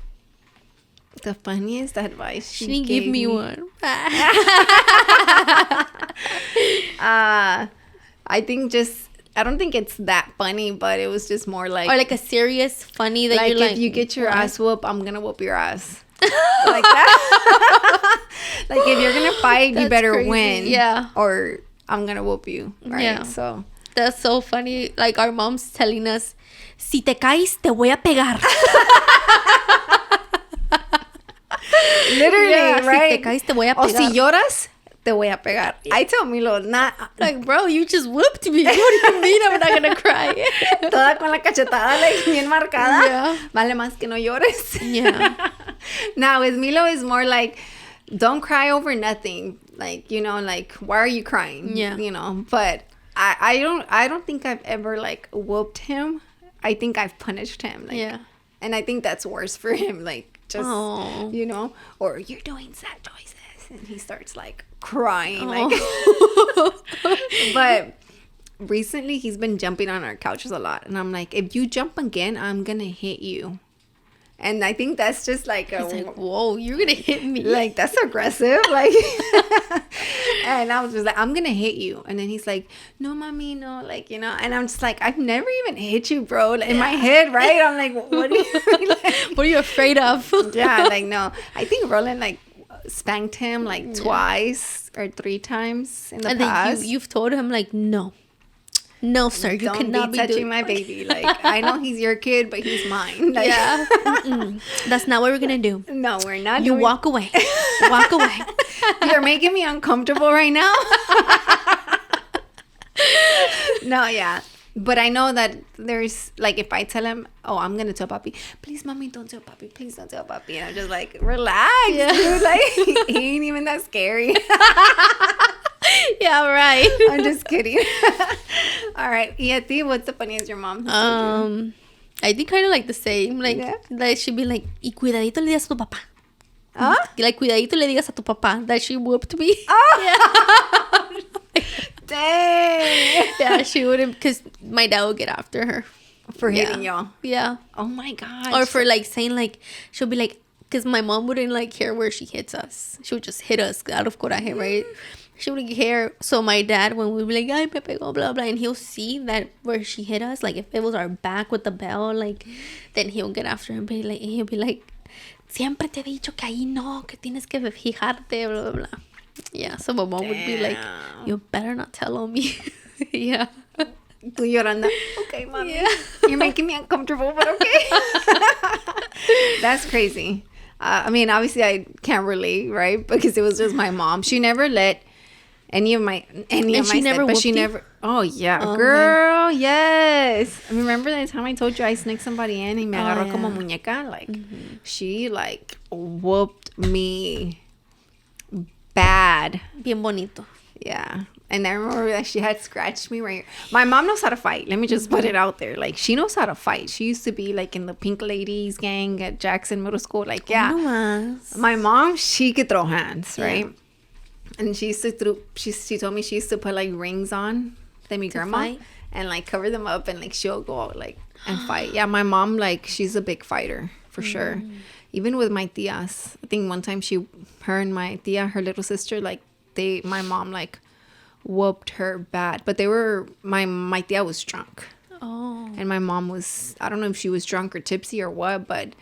Speaker 1: The funniest advice
Speaker 2: she didn't give me one.
Speaker 1: I don't think it's that funny, but it was just more like...
Speaker 2: Or a serious funny that you're
Speaker 1: if you get your ass whooped, I'm going to whoop your ass. Like that. If you're going to fight, you better win.
Speaker 2: Yeah.
Speaker 1: Or I'm going to whoop you. Right?
Speaker 2: Yeah.
Speaker 1: So...
Speaker 2: That's so funny. Our mom's telling us, si te caes, te voy a pegar.
Speaker 1: Literally, right?
Speaker 2: Si te caes, te voy a pegar.
Speaker 1: O si lloras... te voy a pegar. I tell Milo, not...
Speaker 2: bro, you just whooped me. What do you mean I'm not gonna cry?
Speaker 1: Toda con la cachetada, bien marcada. Yeah. Vale más que no llores.
Speaker 2: Yeah.
Speaker 1: Now, with Milo, is more don't cry over nothing. Why are you crying?
Speaker 2: Yeah.
Speaker 1: But I don't think I've ever, whooped him. I think I've punished him.
Speaker 2: Yeah.
Speaker 1: And I think that's worse for him. Just,
Speaker 2: Aww.
Speaker 1: Or you're doing sad choices. And he starts crying. But recently he's been jumping on our couches a lot. And I'm like, if you jump again, I'm going to hit you. And I think that's just
Speaker 2: whoa, you're going to hit me.
Speaker 1: That's aggressive. And I was just I'm going to hit you. And then he's like, no, mommy, no. And I'm just I've never even hit you, bro. In my head, right? I'm like, what are you
Speaker 2: what are you afraid of?
Speaker 1: Yeah, no. I think Roland, spanked him like twice or 3 times in the
Speaker 2: and
Speaker 1: past.
Speaker 2: then you've told him like, no, sir, you cannot be
Speaker 1: touching my baby. Like, I know he's your kid, but he's mine. Like,
Speaker 2: yeah. That's not what we're gonna do.
Speaker 1: No, we're not.
Speaker 2: You walk away. Walk away.
Speaker 1: You're making me uncomfortable right now. No, yeah. But I know that there's, like, if I tell him, oh, I'm going to tell Papi, please, Mommy, don't tell Papi. Please don't tell Papi. And I'm just like, relax, dude. Like, he ain't even that scary.
Speaker 2: Yeah, right.
Speaker 1: I'm just kidding. All right. Y a ti, what's the funniest your mom has told you?
Speaker 2: I think kind of like the same. Like, that she'd be like, y cuidadito le digas a tu papá.
Speaker 1: Huh?
Speaker 2: Like, cuidadito le digas a tu papá that she whooped me.
Speaker 1: Oh. Yeah. Dang.
Speaker 2: Yeah, she wouldn't, because my dad would get after her.
Speaker 1: For hitting y'all.
Speaker 2: Yeah.
Speaker 1: Oh, my gosh.
Speaker 2: Or for, like, saying, like, she'll be like, because my mom wouldn't, like, care where she hits us. She would just hit us out of coraje, right? She wouldn't care. So my dad, when we'd be like, ay, me pegó, blah, blah, and he'll see that where she hit us, like, if it was our back with the bell, like, then he'll get after her and he'll be like, siempre te he dicho que ahí no, que tienes que fijarte, blah, blah, blah. Yeah, so my mom would be like, you better not tell on me. Yeah.
Speaker 1: Tú llorando. Okay, Mommy.
Speaker 2: Yeah.
Speaker 1: You're making me uncomfortable, but okay. That's crazy. I mean, obviously, I can't relate, right? Because it was just my mom. She never let any of my but she never. Oh yeah, girl, man. Yes. I remember that time I told you I sneaked somebody in and me agarró como muñeca. Like, she like whooped me bad.
Speaker 2: Bien bonito.
Speaker 1: Yeah. And I remember that she had scratched me right here. My mom knows how to fight. Let me just put it out there. Like, she knows how to fight. She used to be, like, in the Pink Ladies gang at Jackson Middle School. Like, yeah.
Speaker 2: No
Speaker 1: my mom, she could throw hands, right? And she used to she told me she used to put, like, rings on to mi grandma. Fight? And, like, cover them up. And, like, she'll go out, like, and fight. Yeah, my mom, like, she's a big fighter, for sure. Even with my tias. I think one time her and my tia, her little sister, like, my mom, like, whooped her bad. But my tia was drunk.
Speaker 2: Oh.
Speaker 1: And my mom was, I don't know if she was drunk or tipsy or what, but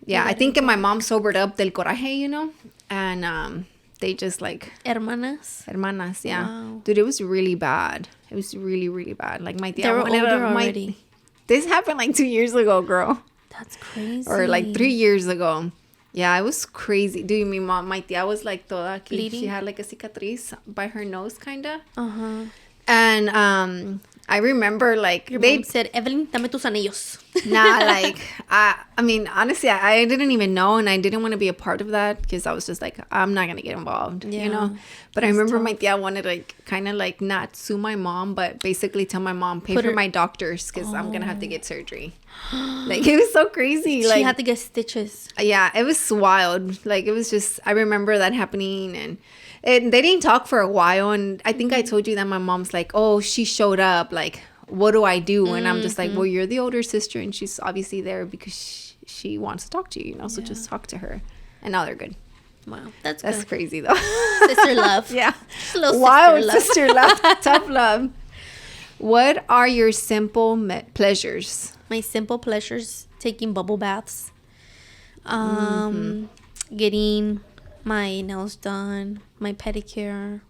Speaker 1: yeah, I think my mom sobered up del coraje, you know? And they just like... Hermanas, yeah. Wow. Dude, it was really bad. It was really, really bad. Like, my tia...
Speaker 2: They were older already.
Speaker 1: This happened like 2 years ago, girl.
Speaker 2: That's crazy.
Speaker 1: Or like 3 years ago. Yeah, it was crazy. Dude, my tia was like toda bleeding. She had like a cicatriz by her nose, kind of.
Speaker 2: Uh-huh.
Speaker 1: And I remember like...
Speaker 2: Your mom said, Evelyn, dame tus anillos.
Speaker 1: Nah, like, I mean, honestly, I didn't even know, and I didn't want to be a part of that because I was just like, I'm not going to get involved, you know? But I remember my tia wanted to like, kind of like not sue my mom, but basically tell my mom, pay for my doctors because I'm going to have to get surgery. Like, it was so crazy. Like,
Speaker 2: she had to get stitches.
Speaker 1: Yeah, it was wild. Like, it was just, I remember that happening, and they didn't talk for a while. And I think I told you that my mom's like, oh, she showed up. Like, what do I do? And I'm just like, well, you're the older sister, and she's obviously there because she wants to talk to you, you know? So just talk to her. And now they're good.
Speaker 2: Wow, that's
Speaker 1: good. Crazy, though.
Speaker 2: Sister love.
Speaker 1: Yeah.
Speaker 2: Wild
Speaker 1: sister love. Tough love. What are your simple pleasures?
Speaker 2: My simple pleasures, taking bubble baths, getting my nails done, my pedicure.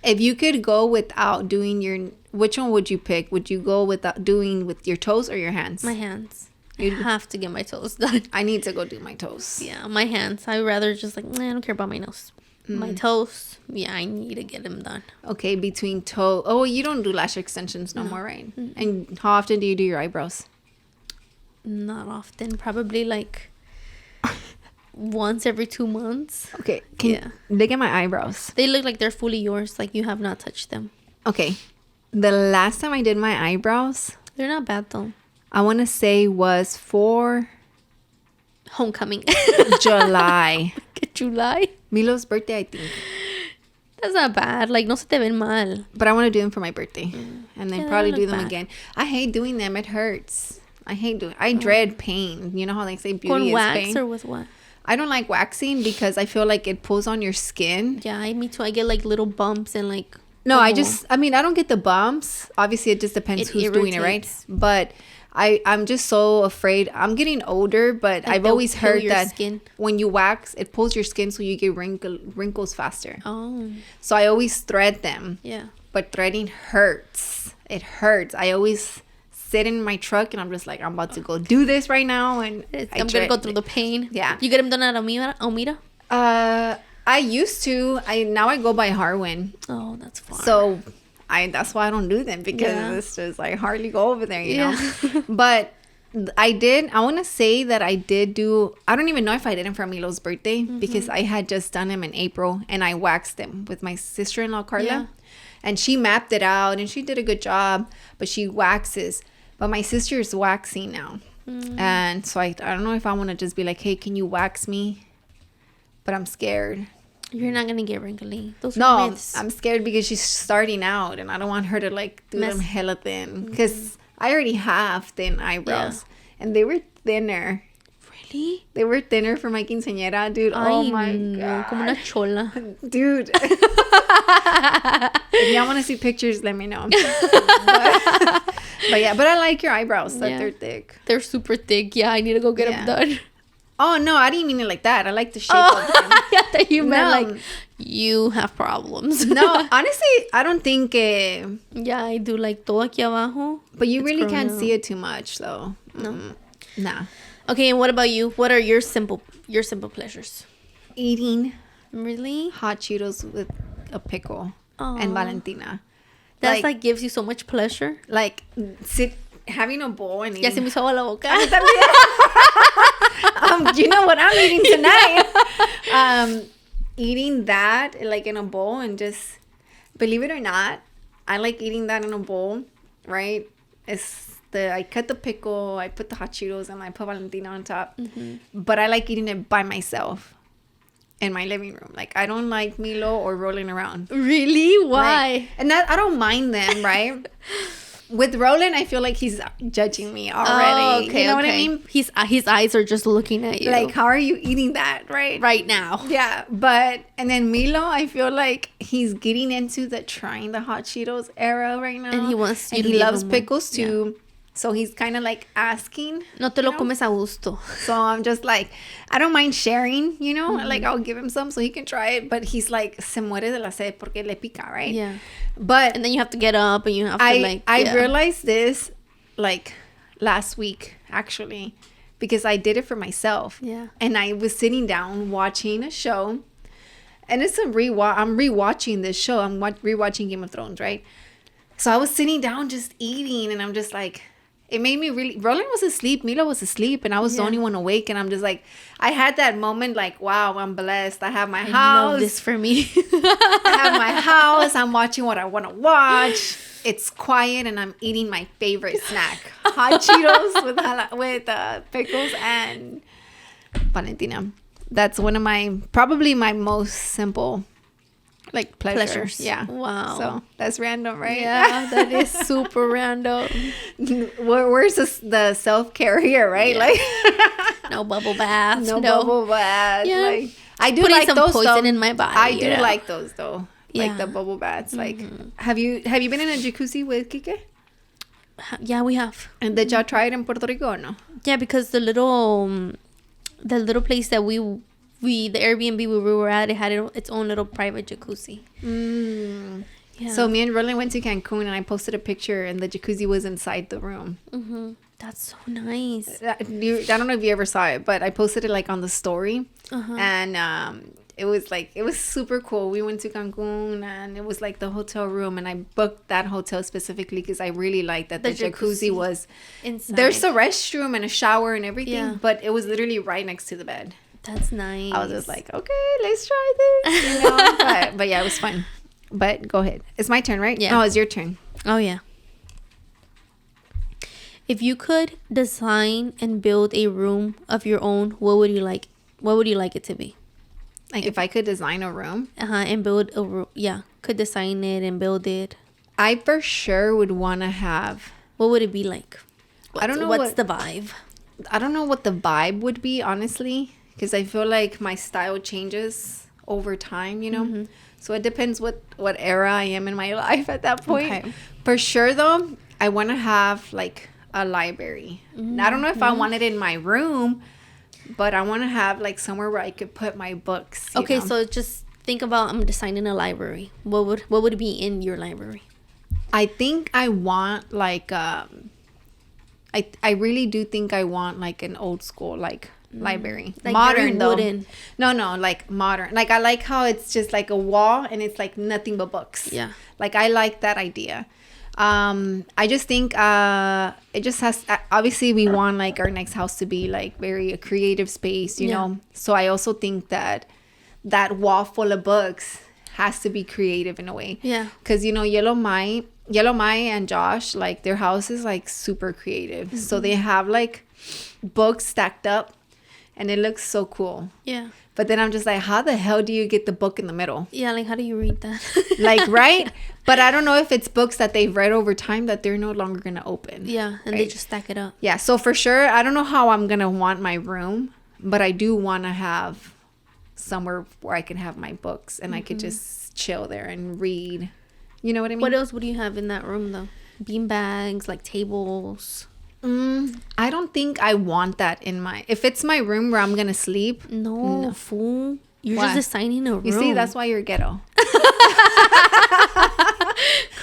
Speaker 1: If you could go without doing which one would you pick? Would you go without doing with your toes or your hands?
Speaker 2: My hands. I have to get my toes done.
Speaker 1: I need to go do my toes.
Speaker 2: Yeah, my hands. I'd rather just like, I don't care about my nails. My toes, yeah, I need to get them done.
Speaker 1: Okay, between toe. Oh, you don't do lash extensions no more, right? And how often do you do your eyebrows?
Speaker 2: Not often. Probably like once every 2 months.
Speaker 1: Okay. Look at my eyebrows.
Speaker 2: They look like they're fully yours. Like you have not touched them.
Speaker 1: Okay. The last time I did my eyebrows.
Speaker 2: They're not bad though.
Speaker 1: I want to say was for...
Speaker 2: Homecoming.
Speaker 1: July.
Speaker 2: July?
Speaker 1: Milo's birthday, I think.
Speaker 2: That's not bad. Like, no se te ven mal.
Speaker 1: But I want to do them for my birthday. And then probably do them again. I hate doing them. It hurts. I dread pain. You know how they say beauty
Speaker 2: is
Speaker 1: wax
Speaker 2: pain? Or with what?
Speaker 1: I don't like waxing because I feel like it pulls on your skin.
Speaker 2: Yeah, me too. I get like little bumps and like...
Speaker 1: No, I don't get the bumps. Obviously, it just depends who's doing it, right? But I'm just so afraid. I'm getting older, but I've always heard that when you wax, it pulls your skin so you get wrinkles faster.
Speaker 2: Oh.
Speaker 1: So I always thread them.
Speaker 2: Yeah.
Speaker 1: But threading hurts. It hurts. I always sit in my truck and I'm just like, I'm about to go do this right now. And
Speaker 2: I'm going to go through the pain.
Speaker 1: Yeah.
Speaker 2: You get them done at Almira?
Speaker 1: I used to. Now I go by Harwin.
Speaker 2: Oh, that's far.
Speaker 1: So that's why I don't do them, because it's just I hardly go over there, you know. But I want to say that I did do, I don't even know if I did them for Milo's birthday, because I had just done them in April and I waxed them with my sister-in-law Carla, and she mapped it out and she did a good job, but she waxes. But my sister is waxing now, and so I don't know if I want to just be like, hey, can you wax me? But I'm scared.
Speaker 2: You're not going to get wrinkly. Those
Speaker 1: are
Speaker 2: myths.
Speaker 1: I'm scared because she's starting out and I don't want her to like do them hella thin, because I already have thin eyebrows and they were thinner.
Speaker 2: Really?
Speaker 1: They were thinner for my quinceañera, dude. Oh my god.
Speaker 2: Como una chola.
Speaker 1: Dude. If y'all want to see pictures, let me know. But yeah, but I like your eyebrows. That they're thick.
Speaker 2: They're super thick. Yeah, I need to go get them done.
Speaker 1: Oh, no, I didn't mean it like that. I like the shape of them.
Speaker 2: Yeah, that you meant like you have problems.
Speaker 1: No, honestly, I don't think...
Speaker 2: yeah, I do like todo aquí abajo.
Speaker 1: But you really can't see it too much, though. No. Nah.
Speaker 2: Okay, and what about you? What are your simple pleasures?
Speaker 1: Eating.
Speaker 2: Really?
Speaker 1: Hot Cheetos with a pickle and Valentina.
Speaker 2: That's like gives you so much pleasure.
Speaker 1: Like having a bowl and eating.
Speaker 2: Ya se me hizo agua la boca.
Speaker 1: You know what I'm eating tonight? Eating that like in a bowl and just, believe it or not, I like eating that in a bowl, right? I cut the pickle, I put the hot Cheetos, and I put Valentina on top. But I like eating it by myself in my living room. Like, I don't like Milo or rolling around.
Speaker 2: Really? Why?
Speaker 1: Like, and that I don't mind them, right? With Roland, I feel like he's judging me already. Oh, okay, you know what I mean?
Speaker 2: His eyes are just looking at you.
Speaker 1: Like, how are you eating that, right?
Speaker 2: Right now.
Speaker 1: Yeah, and then Milo, I feel like he's getting into trying the hot Cheetos era right now.
Speaker 2: And he wants you
Speaker 1: to he loves pickles too. Yeah. So he's kind of like asking.
Speaker 2: No te lo comes a gusto.
Speaker 1: So I'm just like, I don't mind sharing, you know? Like, I'll give him some so he can try it. But he's like, se muere de la sed porque le pica, right?
Speaker 2: Yeah.
Speaker 1: But
Speaker 2: and then you have to get up and you have to
Speaker 1: I realized this like last week, actually, because I did it for myself.
Speaker 2: Yeah.
Speaker 1: And I was sitting down watching a show. And it's I'm rewatching this show. I'm rewatching Game of Thrones, right? So I was sitting down just eating, and I'm just like, it made me really... Roland was asleep, Milo was asleep, and I was the only one awake, and I'm just like... I had that moment like, wow, I'm blessed. I have my house.
Speaker 2: I love this for me.
Speaker 1: I have my house. I'm watching what I want to watch. It's quiet, and I'm eating my favorite snack. Hot Cheetos with pickles and Valentina. That's one of probably my most simple... like pleasures. Yeah.
Speaker 2: Wow.
Speaker 1: So that's random, right?
Speaker 2: Yeah, that is super random.
Speaker 1: Where's the self-care here, right?
Speaker 2: Yeah.
Speaker 1: Like
Speaker 2: no bubble baths.
Speaker 1: No bubble baths.
Speaker 2: Yeah.
Speaker 1: Like, I do like
Speaker 2: some
Speaker 1: those
Speaker 2: poison
Speaker 1: though.
Speaker 2: in my body.
Speaker 1: I do like those though.
Speaker 2: Yeah.
Speaker 1: Like the bubble baths. Like have you been in a jacuzzi with Kike?
Speaker 2: Yeah, we have.
Speaker 1: And did y'all try it in Puerto Rico or no?
Speaker 2: Yeah, because the little place that the Airbnb we were at, it had its own little private jacuzzi.
Speaker 1: Yeah. So me and Roland went to Cancun, and I posted a picture, and the jacuzzi was inside the room.
Speaker 2: That's so nice.
Speaker 1: I don't know if you ever saw it, but I posted it like on the story, and it was super cool. We went to Cancun, and it was like the hotel room, and I booked that hotel specifically because I really liked that the jacuzzi was inside. There's a restroom and a shower and everything, but it was literally right next to the bed.
Speaker 2: That's nice.
Speaker 1: I was just like, okay, let's try this. You know? but yeah, it was fun. But go ahead. It's my turn, right?
Speaker 2: Yeah.
Speaker 1: Oh, it's your turn.
Speaker 2: Oh, yeah. If you could design and build a room of your own, what would you like it to be?
Speaker 1: Like if I could design a room?
Speaker 2: And build a room. Yeah. Could design it and build it.
Speaker 1: I for sure would want to have...
Speaker 2: What would it be like?
Speaker 1: I don't know
Speaker 2: what's the vibe.
Speaker 1: I don't know what the vibe would be, honestly. Because I feel like my style changes over time, you know? So it depends what era I am in my life at that point. Okay. For sure, though, I want to have, like, a library. I don't know if I want it in my room, but I want to have like somewhere where I could put my books.
Speaker 2: Okay, so just think about I'm designing a library. What would be in your library?
Speaker 1: I think I want like I really do think I want like an old school like library,
Speaker 2: like
Speaker 1: modern though.
Speaker 2: Wooden.
Speaker 1: No, like modern. Like I like how it's just like a wall and it's like nothing but books.
Speaker 2: Yeah.
Speaker 1: Like I like that idea. I just think it just has obviously we want like our next house to be like very a creative space, you know. So I also think that wall full of books has to be creative in a way.
Speaker 2: Yeah.
Speaker 1: Because you know Yellow Mai and Josh, like their house is like super creative. So they have like books stacked up and it looks so cool.
Speaker 2: Yeah.
Speaker 1: But then I'm just like, how the hell do you get the book in the middle?
Speaker 2: Yeah, like how do you read that?
Speaker 1: Like, right? But I don't know if it's books that they've read over time that they're no longer going to open.
Speaker 2: Yeah, and they just stack it up.
Speaker 1: Yeah, so for sure, I don't know how I'm going to want my room, but I do want to have somewhere where I can have my books and I could just chill there and read. You know what I mean?
Speaker 2: What else would you have in that room, though? Bean bags, like tables?
Speaker 1: I don't think I want that in my... If it's my room where I'm going to sleep...
Speaker 2: No, fool. You're
Speaker 1: What?
Speaker 2: just designing a room.
Speaker 1: You see, that's why you're ghetto.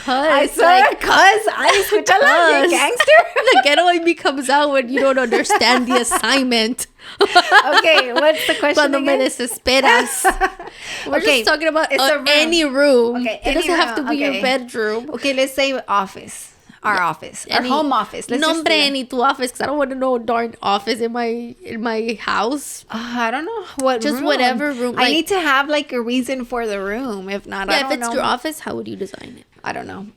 Speaker 2: I
Speaker 1: swear, cuz I escucha la gangster.
Speaker 2: The ghetto in me comes out when you don't understand the assignment.
Speaker 1: Okay, what's the question
Speaker 2: Cuando me
Speaker 1: again?
Speaker 2: desesperas. We're just talking about
Speaker 1: it's a room.
Speaker 2: any room.
Speaker 1: Okay,
Speaker 2: it doesn't have to be
Speaker 1: okay.
Speaker 2: your bedroom.
Speaker 1: Okay, let's say office. Our office. Our home office. Let's
Speaker 2: Nombre
Speaker 1: just
Speaker 2: any tu office, because I don't want to know a darn office in my house.
Speaker 1: I don't know what
Speaker 2: Just
Speaker 1: room.
Speaker 2: Whatever room.
Speaker 1: I need to have like a reason for the room. If not, I don't know.
Speaker 2: If it's your office, how would you design it?
Speaker 1: I don't know.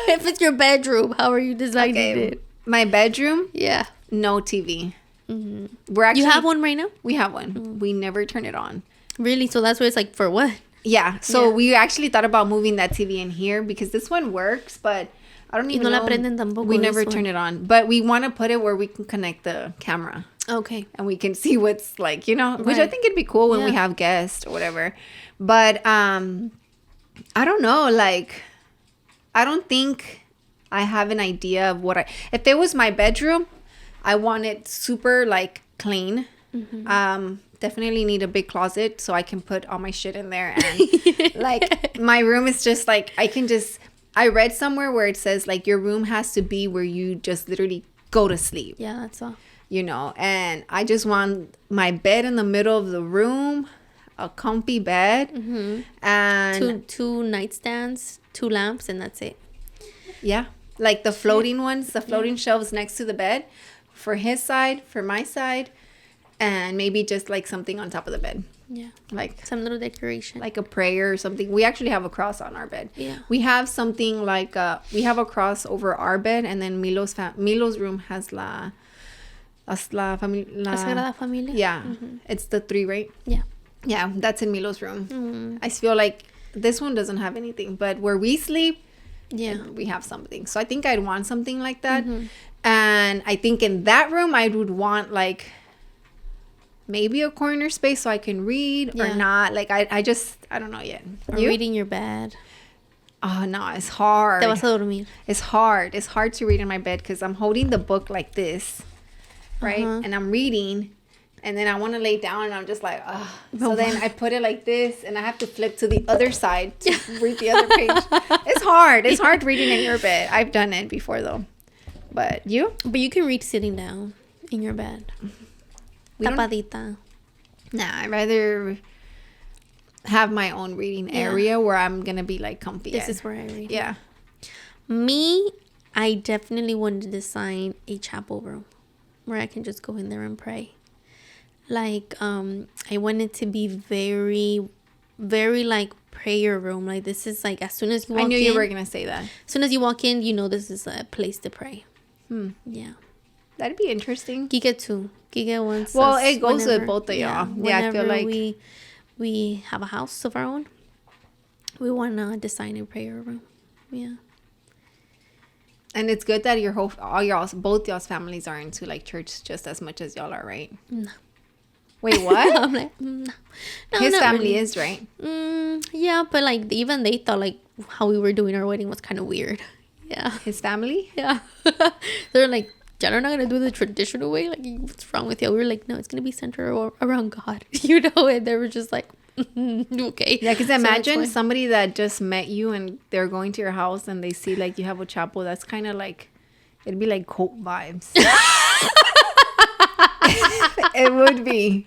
Speaker 2: If it's your bedroom, how are you designing it?
Speaker 1: My bedroom,
Speaker 2: Yeah.
Speaker 1: no TV. We're actually...
Speaker 2: You have one right now?
Speaker 1: We have one. We never turn it on.
Speaker 2: Really? So that's where it's like, for what?
Speaker 1: Yeah. So
Speaker 2: Yeah.
Speaker 1: we actually thought about moving that TV in here because this one works, but I don't even
Speaker 2: no la
Speaker 1: know.
Speaker 2: prenden tampoco
Speaker 1: We never
Speaker 2: this
Speaker 1: turn
Speaker 2: one.
Speaker 1: it on. But we want to put it where we can connect the camera.
Speaker 2: Okay.
Speaker 1: And we can see what's like, you know, which I
Speaker 2: Right.
Speaker 1: think it'd be cool when we
Speaker 2: Yeah.
Speaker 1: have guests or whatever. But I don't know, like I don't think I have an idea of what if it was my bedroom, I want it super like clean. Definitely need a big closet so I can put all my shit in there, and like my room is just like I read somewhere where it says like your room has to be where you just literally go to sleep.
Speaker 2: Yeah, that's all.
Speaker 1: You know, and I just want my bed in the middle of the room, a comfy bed, and
Speaker 2: Two nightstands, 2 lamps, and that's it.
Speaker 1: yeah, like the floating ones, the floating shelves next to the bed for his side, for my side, and maybe just like something on top of the bed.
Speaker 2: Yeah.
Speaker 1: Like
Speaker 2: Some little decoration.
Speaker 1: like a prayer or something. We actually have a cross on our bed.
Speaker 2: Yeah.
Speaker 1: We have something like we have a cross over our bed, and then Milo's room has la
Speaker 2: Sagrada Familia?
Speaker 1: Yeah. It's the 3, right?
Speaker 2: Yeah.
Speaker 1: Yeah, that's in Milo's room. I feel like this one doesn't have anything, but where we sleep,
Speaker 2: Yeah.
Speaker 1: we have something. So I think I'd want something like that. And I think in that room, I would want like maybe a corner space so I can read or
Speaker 2: Yeah.
Speaker 1: not. Like I don't know yet.
Speaker 2: Or
Speaker 1: You?
Speaker 2: reading your bed.
Speaker 1: Oh no, it's hard.
Speaker 2: Te vas a dormir.
Speaker 1: It's hard. It's hard to read in my bed because I'm holding the book like this, right? And I'm reading, and then I want to lay down, and I'm just like, ugh. So then I put it like this, and I have to flip to the other side to read the other page. It's hard. It's hard reading in your bed. I've done it before though. But you?
Speaker 2: But you can read sitting down in your bed.
Speaker 1: We don't-
Speaker 2: Tapadita.
Speaker 1: Nah, I'd rather have my own reading area where I'm gonna be like comfy.
Speaker 2: This
Speaker 1: at.
Speaker 2: is where I read.
Speaker 1: Yeah.
Speaker 2: Me, I definitely wanted to design a chapel room where I can just go in there and pray. Like, I want it to be very, very like prayer room. Like, this is like as soon as you walk in.
Speaker 1: I knew you were gonna say that.
Speaker 2: As soon as you walk in, you know this is a place to pray. Yeah.
Speaker 1: That'd be interesting.
Speaker 2: Giga too. Giga wants.
Speaker 1: Well,
Speaker 2: us
Speaker 1: it goes
Speaker 2: whenever-
Speaker 1: with both of y'all. Yeah, I feel
Speaker 2: whenever
Speaker 1: like
Speaker 2: we have a house of our own, we want to design a prayer room. Yeah.
Speaker 1: And it's good that both y'all's families are into like church just as much as y'all are, right?
Speaker 2: No.
Speaker 1: Wait, what?
Speaker 2: I'm like, no.
Speaker 1: His
Speaker 2: not
Speaker 1: family
Speaker 2: really.
Speaker 1: is, right?
Speaker 2: Yeah, but like even they thought like how we were doing our wedding was kind of weird. Yeah. Yeah.
Speaker 1: His family?
Speaker 2: Yeah. They're like, y'all are not going to do the traditional way? Like, what's wrong with you? We were like, no, it's going to be centered around God. And they were just like, okay.
Speaker 1: Yeah, because imagine somebody that just met you and they're going to your house and they see like you have a chapel. That's kind of like, it'd be like cult vibes. It would be.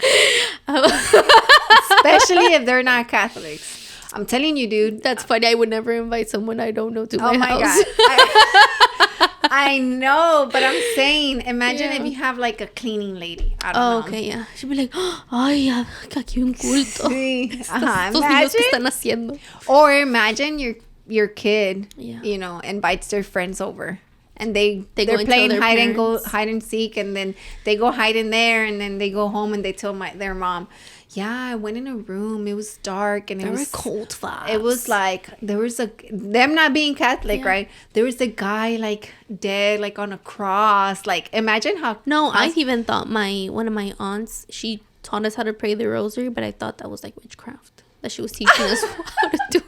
Speaker 1: Especially if they're not Catholics. I'm telling you, dude.
Speaker 2: That's funny. I would never invite someone I don't know to my house.
Speaker 1: God. I know, but I'm saying, imagine if you have like a cleaning lady. I don't know.
Speaker 2: Okay, yeah. She'd be like, ay, aquí un culto.
Speaker 1: Sí.
Speaker 2: Estos niños que están haciendo.
Speaker 1: Or imagine your kid,
Speaker 2: yeah.
Speaker 1: Invites their friends over. And they're playing hide and seek, and then they go hide in there, and then they go home and they tell their mom, yeah, I went in a room, it was dark, and
Speaker 2: there were cold vibes.
Speaker 1: It was like there was them not being Catholic, right? There was a guy like dead, like on a cross. Like, imagine how.
Speaker 2: No, I even thought one of my aunts, she taught us how to pray the rosary, but I thought that was like witchcraft, that she was teaching us how to do.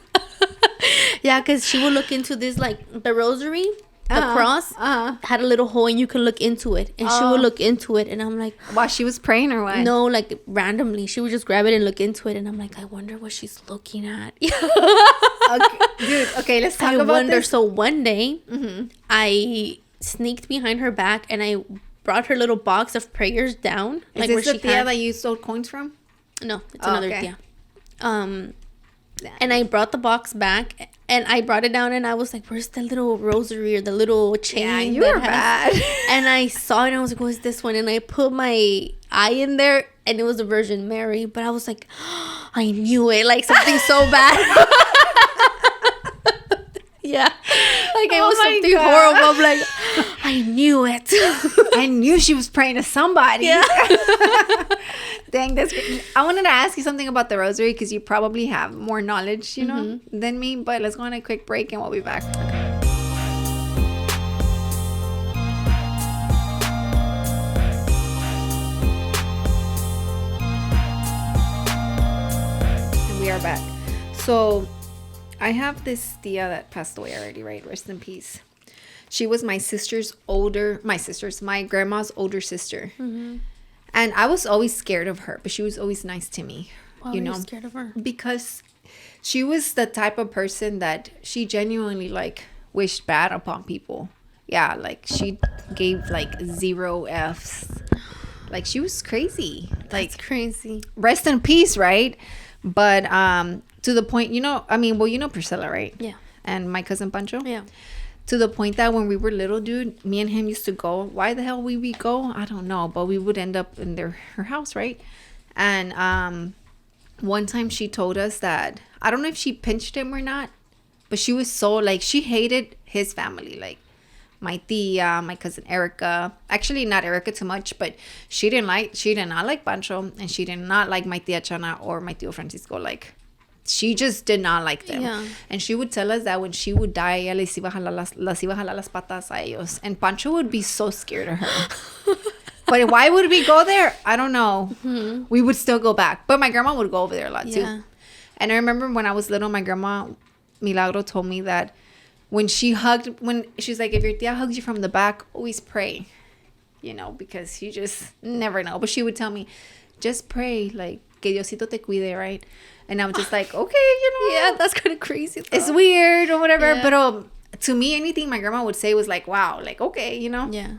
Speaker 2: Yeah, because she would look into this, like the rosary. The cross had a little hole and you could look into it, and she would look into it, and I'm like,
Speaker 1: while she was praying or what?
Speaker 2: No, like randomly she would just grab it and look into it, and I'm like, I wonder what she's looking at.
Speaker 1: Okay, let's talk about this.
Speaker 2: So one day I sneaked behind her back and I brought her little box of prayers down.
Speaker 1: Is like, this the tia that you stole coins from?
Speaker 2: No, it's another tia. And I brought the box back, and I brought it down, and I was like, where's the little rosary or the little chain?
Speaker 1: Yeah, you were bad.
Speaker 2: And I saw it, and I was like, what's this one? And I put my eye in there, and it was the Virgin Mary. But I was like, I knew it. Like, something so bad. Yeah. Like, it was something horrible. I'm like, I knew it.
Speaker 1: I knew she was praying to somebody.
Speaker 2: Yeah.
Speaker 1: Dang, that's great. I wanted to ask you something about the rosary, because you probably have more knowledge, than me. But let's go on a quick break and we'll be back. And we are back. So I have this tia that passed away already, right? Rest in peace. She was my grandma's older sister. Mm-hmm. And I was always scared of her, but she was always nice to me.
Speaker 2: Why were you scared of her?
Speaker 1: Because she was the type of person that she genuinely like wished bad upon people. Yeah, like she gave like 0 Fs. Like, she was crazy. Like,
Speaker 2: that's crazy.
Speaker 1: Rest in peace, right? But to the point, Priscilla, right?
Speaker 2: Yeah.
Speaker 1: And my cousin Pancho?
Speaker 2: Yeah.
Speaker 1: To the point that when we were little, dude, me and him used to go. Why the hell we go? I don't know. But we would end up in her house, right? And one time she told us that, I don't know if she pinched him or not, but she was so, like, she hated his family. Like, my tia, my cousin Erica. Actually, not Erica too much, but she did not like Pancho, and she did not like my tia Chana or my tío Francisco. Like, she just did not like them.
Speaker 2: Yeah.
Speaker 1: And she would tell us that when she would die, ella las iba a jalar las patas a ellos. And Pancho would be so scared of her. But why would we go there? I don't know. Mm-hmm. We would still go back. But my grandma would go over there a lot too. And I remember when I was little, my grandma, Milagro, told me that when she's like, if your tia hugs you from the back, always pray. Because you just never know. But she would tell me, just pray, like, que Diosito te cuide, right? And I was just like, okay,
Speaker 2: Yeah, that's kind of crazy, though.
Speaker 1: It's weird or whatever. Yeah. But to me, anything my grandma would say was like, wow, like, okay,
Speaker 2: Yeah.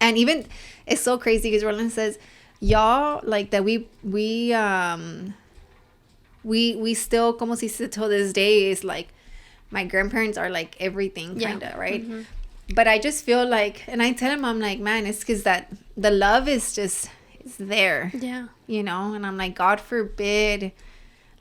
Speaker 1: And even, it's so crazy because Roland says, y'all, like, that we still, como si se till this day, is like, my grandparents are like everything, kind of, right? Mm-hmm. But I just feel like, and I tell him, I'm like, man, it's because that the love is just, it's there.
Speaker 2: Yeah.
Speaker 1: And I'm like, God forbid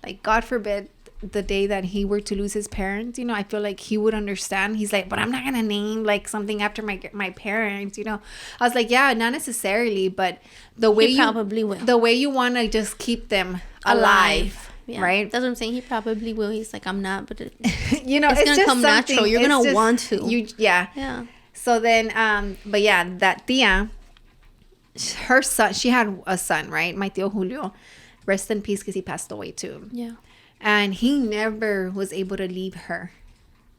Speaker 1: the day that he were to lose his parents, I feel like he would understand. He's like, but I'm not gonna name like something after my parents, I was like, yeah, not necessarily, but the way
Speaker 2: he probably will.
Speaker 1: The way you want to just keep them alive. Yeah. Right?
Speaker 2: That's what I'm saying. He probably will. He's like, I'm not, but
Speaker 1: it's gonna come natural.
Speaker 2: You're gonna want to.
Speaker 1: Yeah. So then, but yeah, that tia, her son, she had a son, right? My tío Julio, rest in peace, because he passed away too.
Speaker 2: Yeah.
Speaker 1: And he never was able to leave her.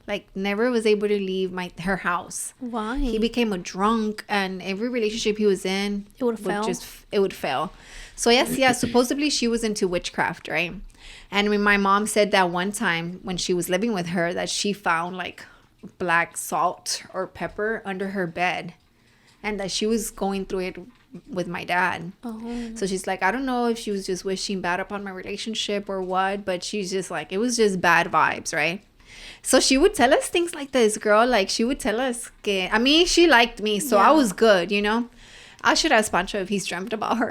Speaker 1: Like, never was able to leave her house.
Speaker 2: Why?
Speaker 1: He became a drunk, and every relationship he was in,
Speaker 2: it would
Speaker 1: fail. So yes, supposedly she was into witchcraft, right? And when my mom said that one time when she was living with her, that she found like black salt or pepper under her bed, and that she was going through it with my dad. So she's like, I don't know if she was just wishing bad upon my relationship or what, but she's just like, it was just bad vibes, right? So she would tell us things like this, girl. Like, she would tell us, I mean, she liked me, so I was good, you know? I should ask Pancho if he's dreamt about her.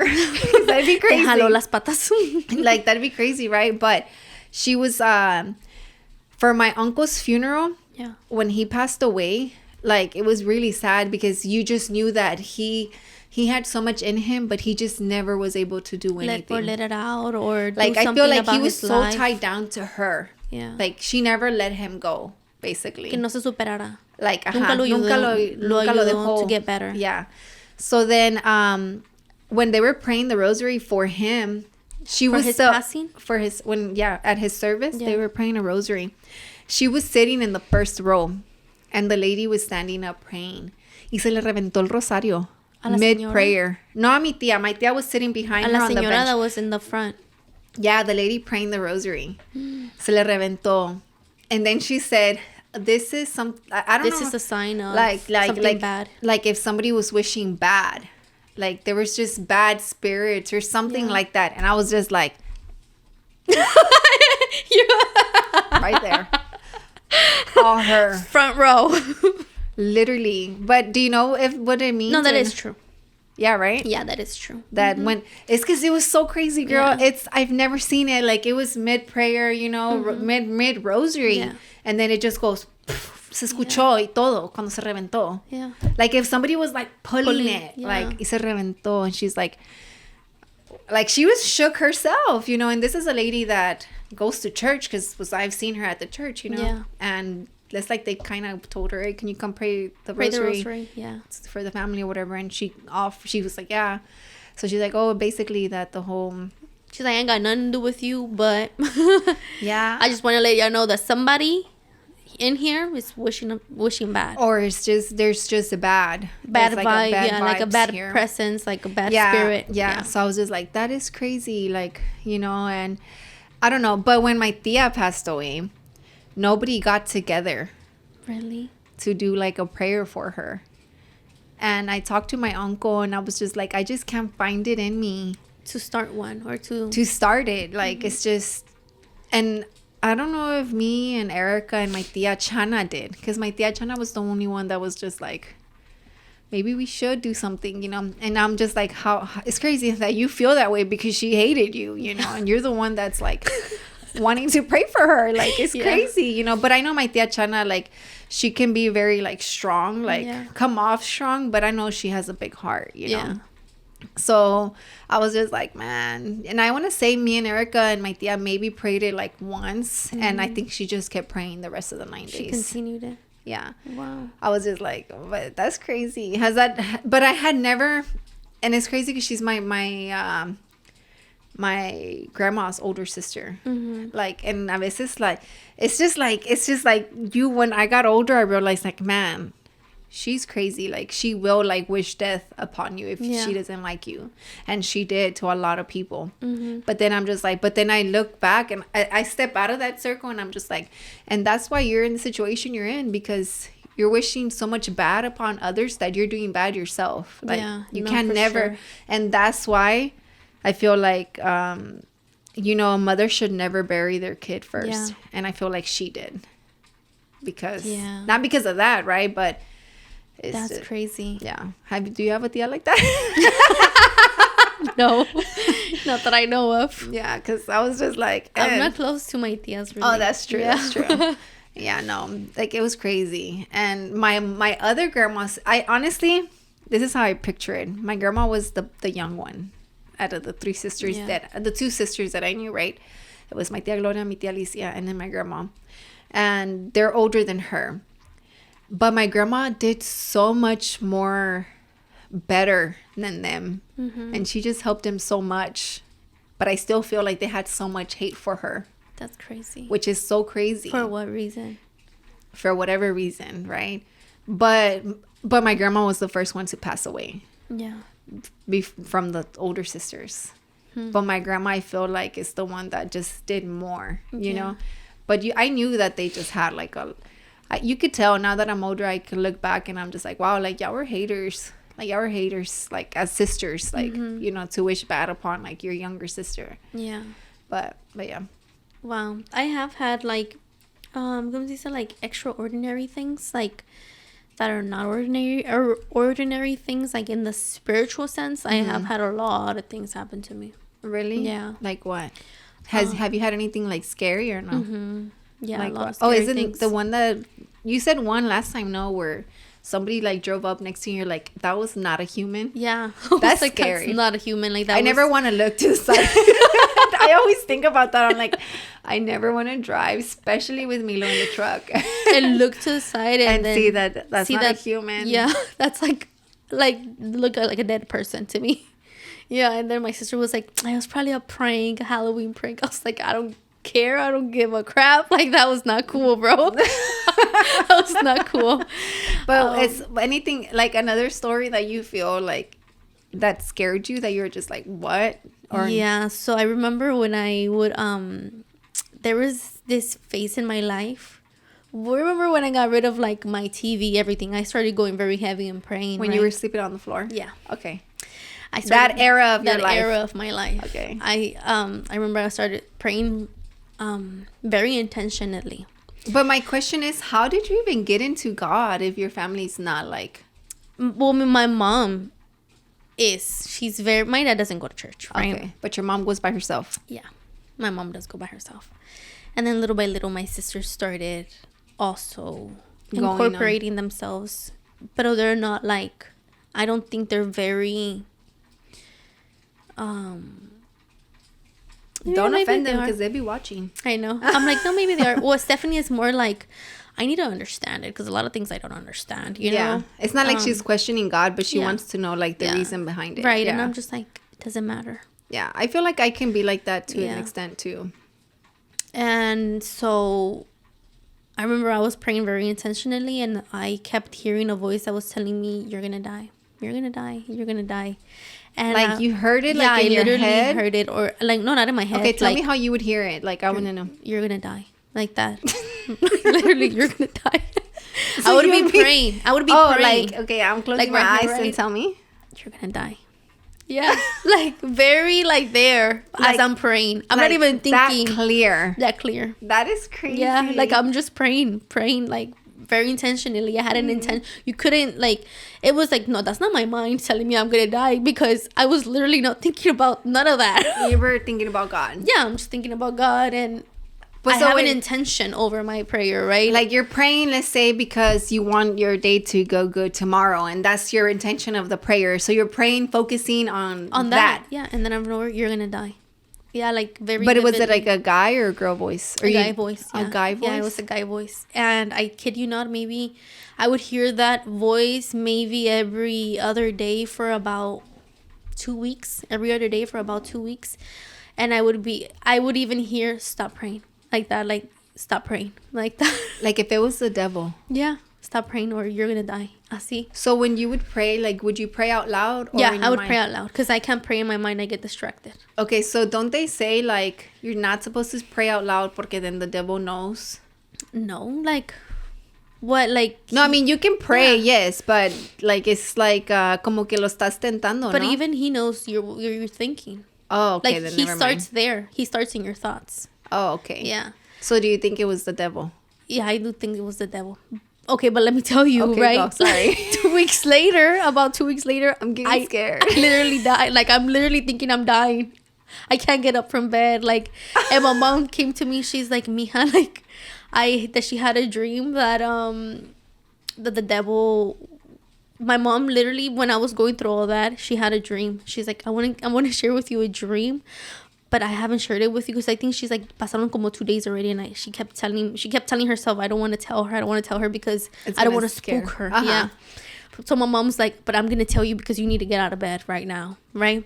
Speaker 1: That'd be crazy.
Speaker 2: Te jaló las patas.
Speaker 1: Like, that'd be crazy, right? But she was, for my uncle's funeral, when he passed away, like, it was really sad because you just knew that he had so much in him, but he just never was able to do anything.
Speaker 2: Let it out or
Speaker 1: like,
Speaker 2: do
Speaker 1: I
Speaker 2: something
Speaker 1: feel like
Speaker 2: about
Speaker 1: he was
Speaker 2: his
Speaker 1: so
Speaker 2: life.
Speaker 1: tied down to her.
Speaker 2: Yeah.
Speaker 1: Like, she never let him go, basically.
Speaker 2: Que no se superara.
Speaker 1: Like,
Speaker 2: nunca lo dejó to get better.
Speaker 1: Yeah. So then, when they were praying the rosary for him, she was
Speaker 2: his passing?
Speaker 1: For his, at his service, they were praying a rosary. She was sitting in the first row, and the lady was standing up praying. Y se le reventó el rosario mid-prayer. No a mi tía. My tía was sitting behind her on the bench.
Speaker 2: A la señora that was in the front.
Speaker 1: Yeah, the lady praying the rosary. Se le reventó. And then she said, this is some, I don't know.
Speaker 2: This is a sign of
Speaker 1: something
Speaker 2: bad.
Speaker 1: Like if somebody was wishing bad. Like there was just bad spirits or something like that. And I was just like. Right there. All her.
Speaker 2: Front row.
Speaker 1: Literally. But do you know what it means?
Speaker 2: No, that is true.
Speaker 1: Yeah, right?
Speaker 2: Yeah, that is true.
Speaker 1: That when it's because it was so crazy, girl. Yeah. I've never seen it. Like, it was mid-prayer, you know, mid-rosary. Yeah. And then it just goes, se escuchó y todo cuando se reventó.
Speaker 2: Yeah.
Speaker 1: Like, if somebody was like pulling it, like, y se reventó. And she's like she was shook herself, you know. And this is a lady that goes to church because I've seen her at the church, you know.
Speaker 2: Yeah.
Speaker 1: And it's like they kind of told her, hey, can you come pray the
Speaker 2: rosary? Yeah.
Speaker 1: For the family or whatever. And she was like, yeah. So she's like, oh, basically that the whole...
Speaker 2: She's like, I ain't got nothing to do with you, but...
Speaker 1: Yeah.
Speaker 2: I just want to let y'all know that somebody in here is wishing bad.
Speaker 1: Or there's just a bad
Speaker 2: vibe,
Speaker 1: like
Speaker 2: a bad
Speaker 1: here.
Speaker 2: presence, like a bad spirit.
Speaker 1: Yeah. So I was just like, that is crazy. Like, you know, and I don't know. But when my tia passed away... Nobody got together.
Speaker 2: Really?
Speaker 1: To do like a prayer for her. And I talked to my uncle and I was just like, I just can't find it in me.
Speaker 2: To start one or to
Speaker 1: start it. Like, it's just... And I don't know if me and Erica and my tia Chana did. Because my tia Chana was the only one that was just like, maybe we should do something, you know. And I'm just like, how... It's crazy that you feel that way because she hated you, you know. And you're the one that's like... wanting to pray for her. Like, it's crazy, you know. But I know my tia Chana, like, she can be very like strong, like come off strong, but I know she has a big heart, you know. So I was just like, man. And I want to say me and Erica and my tia maybe prayed it like once, and I think she just kept praying the rest of the 9 days.
Speaker 2: She continued it.
Speaker 1: Yeah.
Speaker 2: Wow.
Speaker 1: I was just like, but that's crazy. But I had never, and it's crazy because she's my grandma's older sister. Like, and a veces, like, it's just like you, when I got older, I realized, like, man, she's crazy. Like, she will, like, wish death upon you if she doesn't like you. And she did to a lot of people. But then I'm just like, but then I look back and I step out of that circle and I'm just like, and that's why you're in the situation you're in, because you're wishing so much bad upon others that you're doing bad yourself. Like, you can never. Sure. And that's why I feel like, you know, a mother should never bury their kid first. Yeah. And I feel like she did. Because, not because of that, right? But
Speaker 2: that's crazy.
Speaker 1: Yeah. Do you have a tia like that?
Speaker 2: No. Not that I know of.
Speaker 1: Yeah, because I was just like...
Speaker 2: I'm not close to my tias, really.
Speaker 1: Oh, that's true. Yeah. That's true. Yeah, no. Like, it was crazy. And my other grandmas... I honestly... This is how I picture it. My grandma was the young one. Out of the 3 sisters the 2 sisters that I knew, right? It was my tia Gloria, my tia Alicia, and then my grandma. And they're older than her. But my grandma did so much more better than them. And she just helped them so much. But I still feel like they had so much hate for her.
Speaker 2: That's crazy.
Speaker 1: Which is so crazy.
Speaker 2: For what reason?
Speaker 1: for whatever reason, right? But my grandma was the first one to pass away.
Speaker 2: Yeah.
Speaker 1: From the older sisters. But my grandma, I feel like, is the one that just did more, you know? But I knew that they just had like you could tell now that I'm older, I could look back and I'm just like, wow, like y'all were haters. Like y'all were haters, like as sisters, like, you know, to wish bad upon like your younger sister.
Speaker 2: Yeah.
Speaker 1: But yeah.
Speaker 2: Wow. I have had like, like extraordinary things, like that are not ordinary, or ordinary things, like in the spiritual sense. I have had a lot of things happen to me.
Speaker 1: Really?
Speaker 2: Yeah.
Speaker 1: Like what? Have you had anything like scary or no?
Speaker 2: Yeah,
Speaker 1: like
Speaker 2: a lot of scary
Speaker 1: isn't
Speaker 2: things.
Speaker 1: the one that you said one last time? No, where somebody like drove up next to you. You're like, that was not a human.
Speaker 2: Yeah,
Speaker 1: That's
Speaker 2: like,
Speaker 1: scary.
Speaker 2: That's not a human. Like that.
Speaker 1: I never want to look to the side. I always think about that. I'm like, I never want to drive, especially with Milo in the truck,
Speaker 2: and look to the side and then
Speaker 1: see that's not a human.
Speaker 2: Yeah, that's like look like a dead person to me. Yeah, and then my sister was like, "I was probably a prank, a Halloween prank." I was like, "I don't care. I don't give a crap." Like that was not cool, bro. That was not cool.
Speaker 1: But it's anything like another story that you feel like that scared you, that you were just like, what? Or
Speaker 2: yeah. So I remember when I would there was this phase in my life. Remember when I got rid of like my TV, everything? I started going very heavy and praying.
Speaker 1: When you were sleeping on the floor.
Speaker 2: Yeah.
Speaker 1: Okay.
Speaker 2: That
Speaker 1: era of your life.
Speaker 2: That era of my life.
Speaker 1: Okay.
Speaker 2: I remember I started praying very intentionally.
Speaker 1: But my question is, how did you even get into God if your family's not like...
Speaker 2: Well, my mom she's very... My dad doesn't go to church, right?
Speaker 1: Okay. But your mom goes by herself.
Speaker 2: Yeah. My mom does go by herself. And then little by little, my sisters started also incorporating themselves. But they're not like... I don't think they're very...
Speaker 1: Don't offend them because they'll be watching.
Speaker 2: I know. I'm like, no, maybe they are. Well, Stephanie is more like, I need to understand it because a lot of things I don't understand, you know?
Speaker 1: It's not like she's questioning God, but she wants to know like the reason behind it.
Speaker 2: Right. Yeah. And I'm just like, it doesn't matter.
Speaker 1: Yeah. I feel like I can be like that to an extent too.
Speaker 2: And so I remember I was praying very intentionally and I kept hearing a voice that was telling me, you're going to die. You're going to die. You're going to die. And
Speaker 1: like you heard it, like in your head?
Speaker 2: I literally heard it, or like no, not in my head.
Speaker 1: Okay, tell me how you would hear it. Like I want to know.
Speaker 2: You're gonna die, like that. Literally, you're gonna die. So I would be praying. I would be praying.
Speaker 1: Like okay, I'm closing my eyes and tell me.
Speaker 2: You're gonna die. Yeah, like very like there as I'm praying. I'm not even thinking
Speaker 1: that clear.
Speaker 2: That clear.
Speaker 1: That is crazy.
Speaker 2: Yeah, like I'm just praying like. Very intentionally. I had an intent. You couldn't like, it was like, no, that's not my mind telling me I'm gonna die, because I was literally not thinking about none of that.
Speaker 1: You were thinking about God.
Speaker 2: Yeah, I'm just thinking about God, and I have an intention over my prayer, right?
Speaker 1: Like you're praying, let's say, because you want your day to go good tomorrow, and that's your intention of the prayer. So you're praying, focusing on that.
Speaker 2: Yeah, and then I'm like, you're gonna die. Yeah, like very.
Speaker 1: But was it like a guy or a girl voice? Or
Speaker 2: guy voice. Yeah.
Speaker 1: A guy voice?
Speaker 2: Yeah, it was a guy voice. And I kid you not, maybe I would hear that voice maybe every other day for about 2 weeks. Every other day for about 2 weeks. And I would even hear, stop praying. Like that, like, stop praying. Like that.
Speaker 1: Like if it was the devil.
Speaker 2: Yeah. Stop praying or you're gonna die. Así.
Speaker 1: So when you would pray, like, would you pray out loud? Or
Speaker 2: yeah, I would pray out loud because I can't pray in my mind. I get distracted.
Speaker 1: Okay, so don't they say like you're not supposed to pray out loud porque then the devil knows?
Speaker 2: No, like what? Like
Speaker 1: no, I mean you can pray, yes, but like it's like como que lo estás tentando.
Speaker 2: But
Speaker 1: no?
Speaker 2: even he knows you're thinking.
Speaker 1: Oh, okay.
Speaker 2: Like
Speaker 1: then
Speaker 2: he
Speaker 1: never
Speaker 2: starts
Speaker 1: mind.
Speaker 2: there. He starts in your thoughts.
Speaker 1: Oh, okay.
Speaker 2: Yeah.
Speaker 1: So do you think it was the devil?
Speaker 2: Yeah, I do think it was the devil. Okay, but let me tell you,
Speaker 1: okay,
Speaker 2: right?
Speaker 1: Go, sorry.
Speaker 2: 2 weeks later, about 2 weeks later,
Speaker 1: I'm getting scared.
Speaker 2: I literally died. Like, I'm literally thinking I'm dying. I can't get up from bed. Like, and my mom came to me. She's like, Mija, like, that she had a dream that the devil. My mom literally, when I was going through all that, she had a dream. She's like, I want to share with you a dream, but I haven't shared it with you because I think she's like, pasaron como 2 days already, and she kept telling herself, I don't want to tell her because I don't want to spook her. Uh-huh. Yeah. So my mom's like, but I'm gonna tell you because you need to get out of bed right now, right?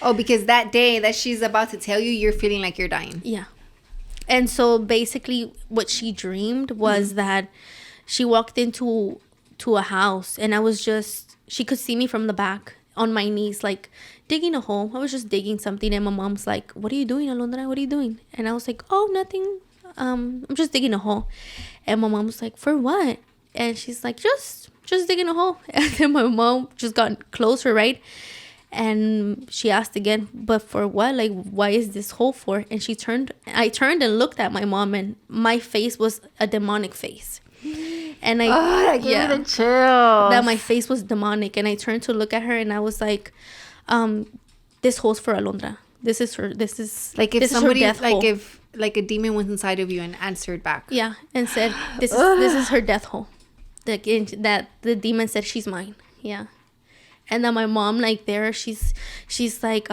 Speaker 1: Oh, because that day that she's about to tell you, you're feeling like you're dying.
Speaker 2: Yeah. And so basically, what she dreamed was that she walked into a house, and I was just, she could see me from the back on my knees, like digging a hole. I was just digging something, and my mom's like, "What are you doing, Alondra? What are you doing?" And I was like, "Oh, nothing. I'm just digging a hole." And my mom was like, "For what?" And she's like, just digging a hole." And then my mom just got closer, right? And she asked again, "But for what? Like, why is this hole for?" And I turned and looked at my mom, and my face was a demonic face. And
Speaker 1: I gave me the chills.
Speaker 2: That my face was demonic. And I turned to look at her, and I was like, this hole's for Alondra. This is
Speaker 1: like, if somebody,
Speaker 2: like
Speaker 1: hole. If like a demon was inside of you and answered back.
Speaker 2: Yeah, and said, this is her death hole. That the demon said, "She's mine." Yeah. And then my mom, like, there, she's like,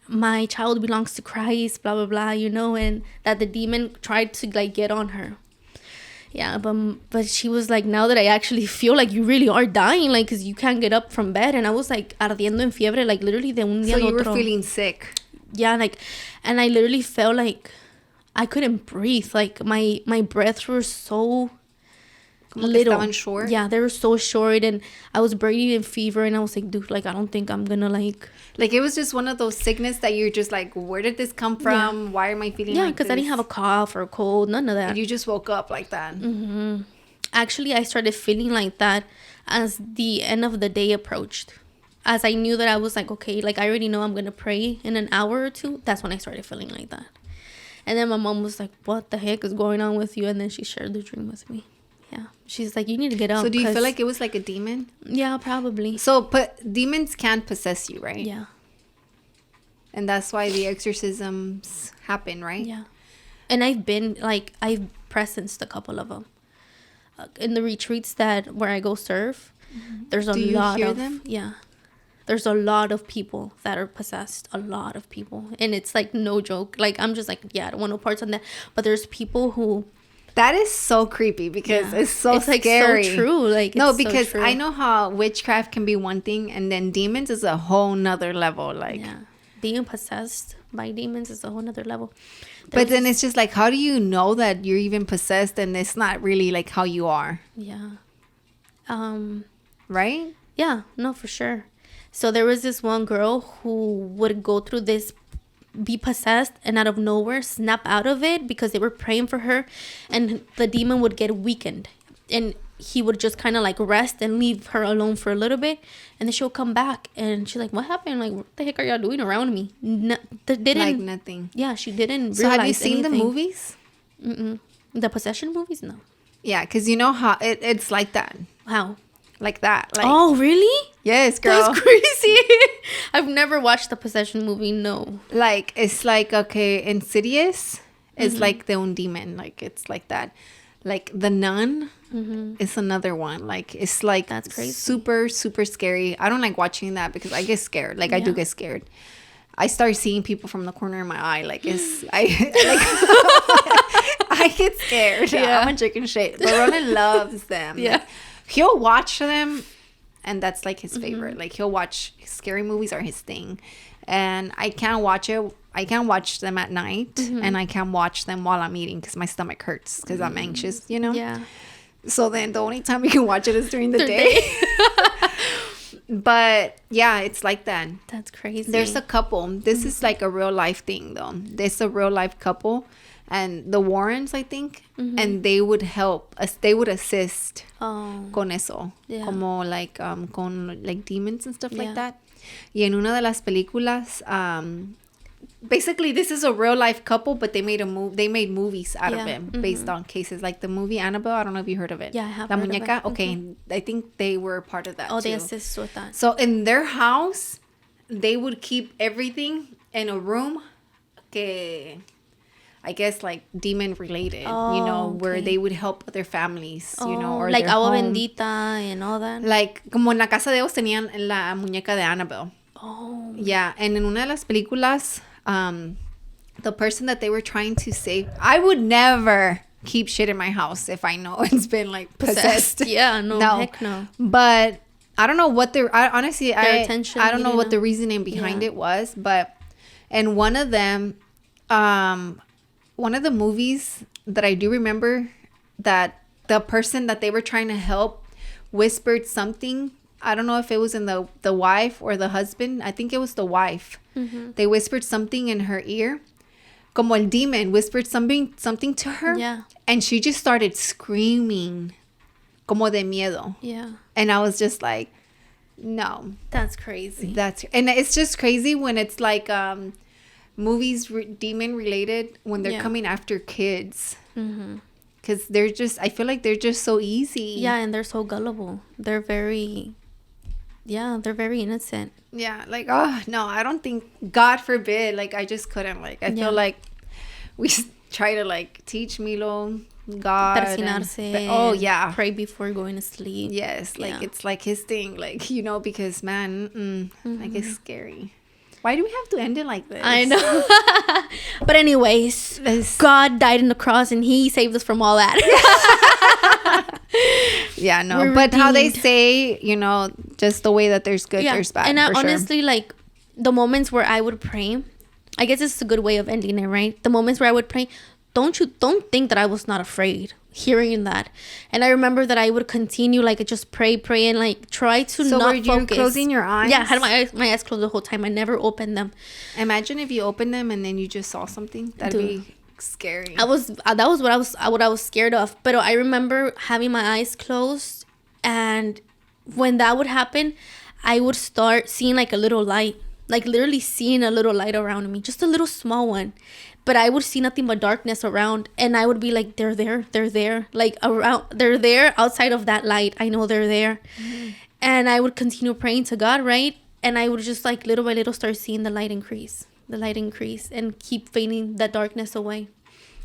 Speaker 2: "My child belongs to Christ, blah blah blah," and that the demon tried to, like, get on her. Yeah, but she was like, "Now that I actually feel like you really are dying, like, because you can't get up from bed." And I was like ardiendo en fiebre, like, literally de un día
Speaker 1: So
Speaker 2: al
Speaker 1: you were
Speaker 2: otro.
Speaker 1: feeling sick.
Speaker 2: Yeah, like, and I literally felt like I couldn't breathe. Like, my breaths were so little.
Speaker 1: Estaban short?
Speaker 2: Yeah, they were so short, and I was breathing in fever, and I was like, dude, like, I don't think I'm gonna, like,
Speaker 1: it was just one of those sickness that you're just like, where did this come from?
Speaker 2: Yeah.
Speaker 1: Why am I feeling
Speaker 2: yeah,
Speaker 1: like
Speaker 2: because I didn't have a cough or a cold, none of that.
Speaker 1: And you just woke up like that.
Speaker 2: Mm-hmm. Actually, I started feeling like that as the end of the day approached. As I knew that I was like, okay, like, I already know I'm gonna pray in an hour or two. That's when I started feeling like that. And then my mom was like, "What the heck is going on with you?" And then she shared the dream with me. Yeah. She's like, "You need to get up."
Speaker 1: So do you feel like it was like a demon?
Speaker 2: Yeah, probably.
Speaker 1: So, but demons can possess you, right?
Speaker 2: Yeah.
Speaker 1: And that's why the exorcisms happen, right?
Speaker 2: Yeah. And I've presenced a couple of them. In the retreats where I go serve, there's a lot of them? Yeah. There's a lot of people that are possessed. A lot of people. And it's like no joke. Like, I'm just like, yeah, I don't want no parts on that. But there's people who...
Speaker 1: That is so creepy because it's so
Speaker 2: it's like
Speaker 1: scary.
Speaker 2: So true. Like,
Speaker 1: no,
Speaker 2: it's
Speaker 1: because
Speaker 2: so true.
Speaker 1: I know how witchcraft can be one thing, and then demons is a whole nother level. Like,
Speaker 2: yeah, being possessed by demons is a whole nother level.
Speaker 1: But then it's just like, how do you know that you're even possessed and it's not really like how you are?
Speaker 2: Yeah.
Speaker 1: Right?
Speaker 2: Yeah. No, for sure. So there was this one girl who would go through this, be possessed, and out of nowhere snap out of it because they were praying for her, and the demon would get weakened, and he would just kind of like rest and leave her alone for a little bit, and then she'll come back, and she's like, "What happened? Like, what the heck are y'all doing around me?" Didn't like
Speaker 1: nothing.
Speaker 2: Yeah, she didn't.
Speaker 1: So have you seen anything. The movies?
Speaker 2: Mm-mm. The possession movies? No.
Speaker 1: Yeah, because you know how it's like that.
Speaker 2: How?
Speaker 1: Like that. Like,
Speaker 2: oh, really?
Speaker 1: Yes, girl.
Speaker 2: That's crazy. I've never watched the possession movie. No.
Speaker 1: Like, it's like, okay, Insidious is like their own demon. Like, it's like that. Like, The Nun is another one. Like, it's like,
Speaker 2: that's crazy.
Speaker 1: Super, super scary. I don't like watching that because I get scared. Like, I do get scared. I start seeing people from the corner of my eye. Like, I get scared. Yeah. I'm a chicken shit. But Ronan loves them.
Speaker 2: Yeah.
Speaker 1: Like, he'll watch them, and that's like his favorite. Like, he'll watch scary movies are his thing, and I can't watch them at night, and I can't watch them while I'm eating because my stomach hurts because I'm anxious,
Speaker 2: Yeah.
Speaker 1: So then the only time you can watch it is during the day. But yeah, it's like that.
Speaker 2: That's crazy.
Speaker 1: There's a couple. This is like a real life thing though. There's a real life couple, and the Warrens, I think, and they would help us. They would assist con eso, como like con like demons and stuff like that. Y en una de las películas, basically this is a real life couple, but they made movies out of it based on cases, like the movie Annabelle. I don't know if you heard of it.
Speaker 2: Yeah, I have.
Speaker 1: La
Speaker 2: heard
Speaker 1: Muñeca.
Speaker 2: of it.
Speaker 1: Okay, I think they were part of that.
Speaker 2: Oh,
Speaker 1: too.
Speaker 2: they assist with that.
Speaker 1: So in their house, they would keep everything in a room, que I guess like demon related, where they would help other families, or
Speaker 2: like
Speaker 1: their
Speaker 2: agua
Speaker 1: home.
Speaker 2: bendita and all that.
Speaker 1: Like, como en la casa de ellos tenían la muñeca de Annabelle.
Speaker 2: Oh.
Speaker 1: Yeah, and in una de las películas, the person that they were trying to save, I would never keep shit in my house if I know it's been like possessed.
Speaker 2: Yeah, no, heck no.
Speaker 1: But I don't know what honestly, I don't know what the reasoning behind it was, but in one of them, one of the movies that I do remember that the person that they were trying to help whispered something. I don't know if it was in the wife or the husband. I think it was the wife. Mm-hmm. They whispered something in her ear. Como el demon whispered something to her.
Speaker 2: Yeah.
Speaker 1: And she just started screaming. Como de miedo.
Speaker 2: Yeah.
Speaker 1: And I was just like, no.
Speaker 2: That's crazy.
Speaker 1: And it's just crazy when it's like movies demon related when they're coming after kids. Mm-hmm. Because I feel like they're just so easy.
Speaker 2: Yeah, and they're so gullible. They're very innocent.
Speaker 1: Yeah, like, oh, no, I don't think, God forbid, like, I just couldn't, like, I feel like we try to, like, teach Milo, God.
Speaker 2: Persinarse.
Speaker 1: Oh, yeah.
Speaker 2: Pray before going to sleep.
Speaker 1: Yes, like, it's like his thing, like, because, man, like, it's scary. Why do we have to end it like this?
Speaker 2: I know. But anyways, God died on the cross and he saved us from all that.
Speaker 1: Yeah, no. But redeemed. How they say, just the way that there's good, there's bad.
Speaker 2: And honestly, like, the moments where I would pray, I guess this is a good way of ending it, right? The moments where I would pray, don't think that I was not afraid hearing that. And I remember that I would continue, like, just pray and, like, try to not focus. So were you
Speaker 1: closing your eyes?
Speaker 2: Yeah, I had my eyes closed the whole time. I never opened them.
Speaker 1: Imagine if you opened them and then you just saw something. That'd be scary.
Speaker 2: That was what I was scared of. But I remember having my eyes closed, and when that would happen, I would start seeing, like, a little light. Like, literally seeing a little light around me. Just a little small one. But I would see nothing but darkness around. And I would be like, they're there. Like, around, they're there outside of that light. I know they're there. Mm-hmm. And I would continue praying to God, right? And I would just, like, little by little start seeing the light increase. And keep fading that darkness away.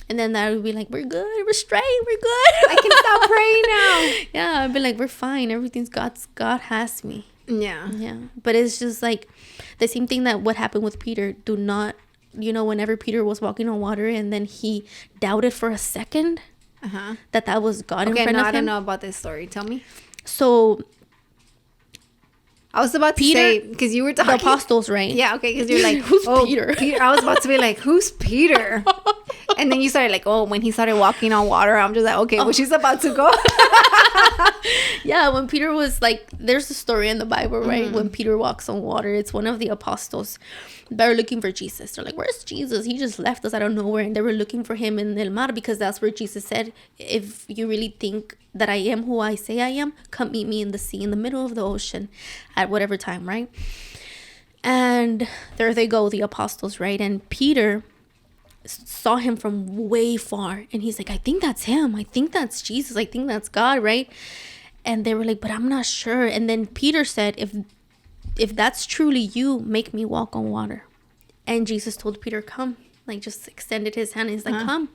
Speaker 2: And then I would be like, we're good. We're straight. We're good.
Speaker 1: I can stop praying now.
Speaker 2: Yeah, I'd be like, we're fine. Everything's God has me.
Speaker 1: Yeah.
Speaker 2: Yeah. But it's just like the same thing that what happened with Peter. Do not, whenever Peter was walking on water and then he doubted for a second that was God in front of him.
Speaker 1: I don't know about this story. Tell me.
Speaker 2: So
Speaker 1: I was about to say, because you were talking.
Speaker 2: The apostles, right?
Speaker 1: Yeah, okay, because you're like,
Speaker 2: who's Peter?
Speaker 1: I was about to be like, who's Peter? And then you started like, when he started walking on water, I'm just like, okay, well, she's about to go.
Speaker 2: Yeah, when Peter was like, there's a story in the Bible, right? Mm-hmm. When Peter walks on water, it's one of the apostles. They're looking for Jesus. They're like, where's Jesus? He just left us out of nowhere. And they were looking for him in El Mar, because that's where Jesus said, if you really think that I am who I say I am, come meet me in the sea, in the middle of the ocean, at whatever time, right? And there they go, the apostles, right? And Peter saw him from way far, and he's like, I think that's him. I think that's Jesus. I think that's God, right? And they were like, but I'm not sure. And then Peter said, if that's truly you, make me walk on water. And Jesus told Peter, come. Like, just extended his hand. He's like, come.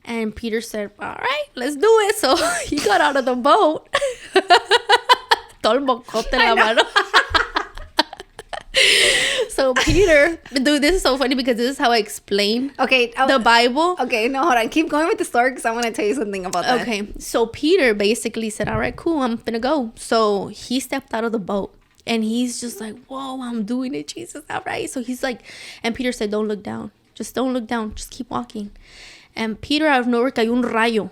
Speaker 2: And Peter said, all right, let's do it. So he got out of the boat. Todo el mocote en la mano. So Peter, dude, this is so funny because this is how I explain the Bible.
Speaker 1: Okay, no, hold on. Keep going with the story because I want to tell you something about that.
Speaker 2: Okay, so Peter basically said, all right, cool, I'm gonna go. So he stepped out of the boat and he's just like, whoa, I'm doing it, Jesus, all right. So he's like, and Peter said, don't look down. Just don't look down. Just keep walking. And Peter, out of nowhere, cayó un rayo.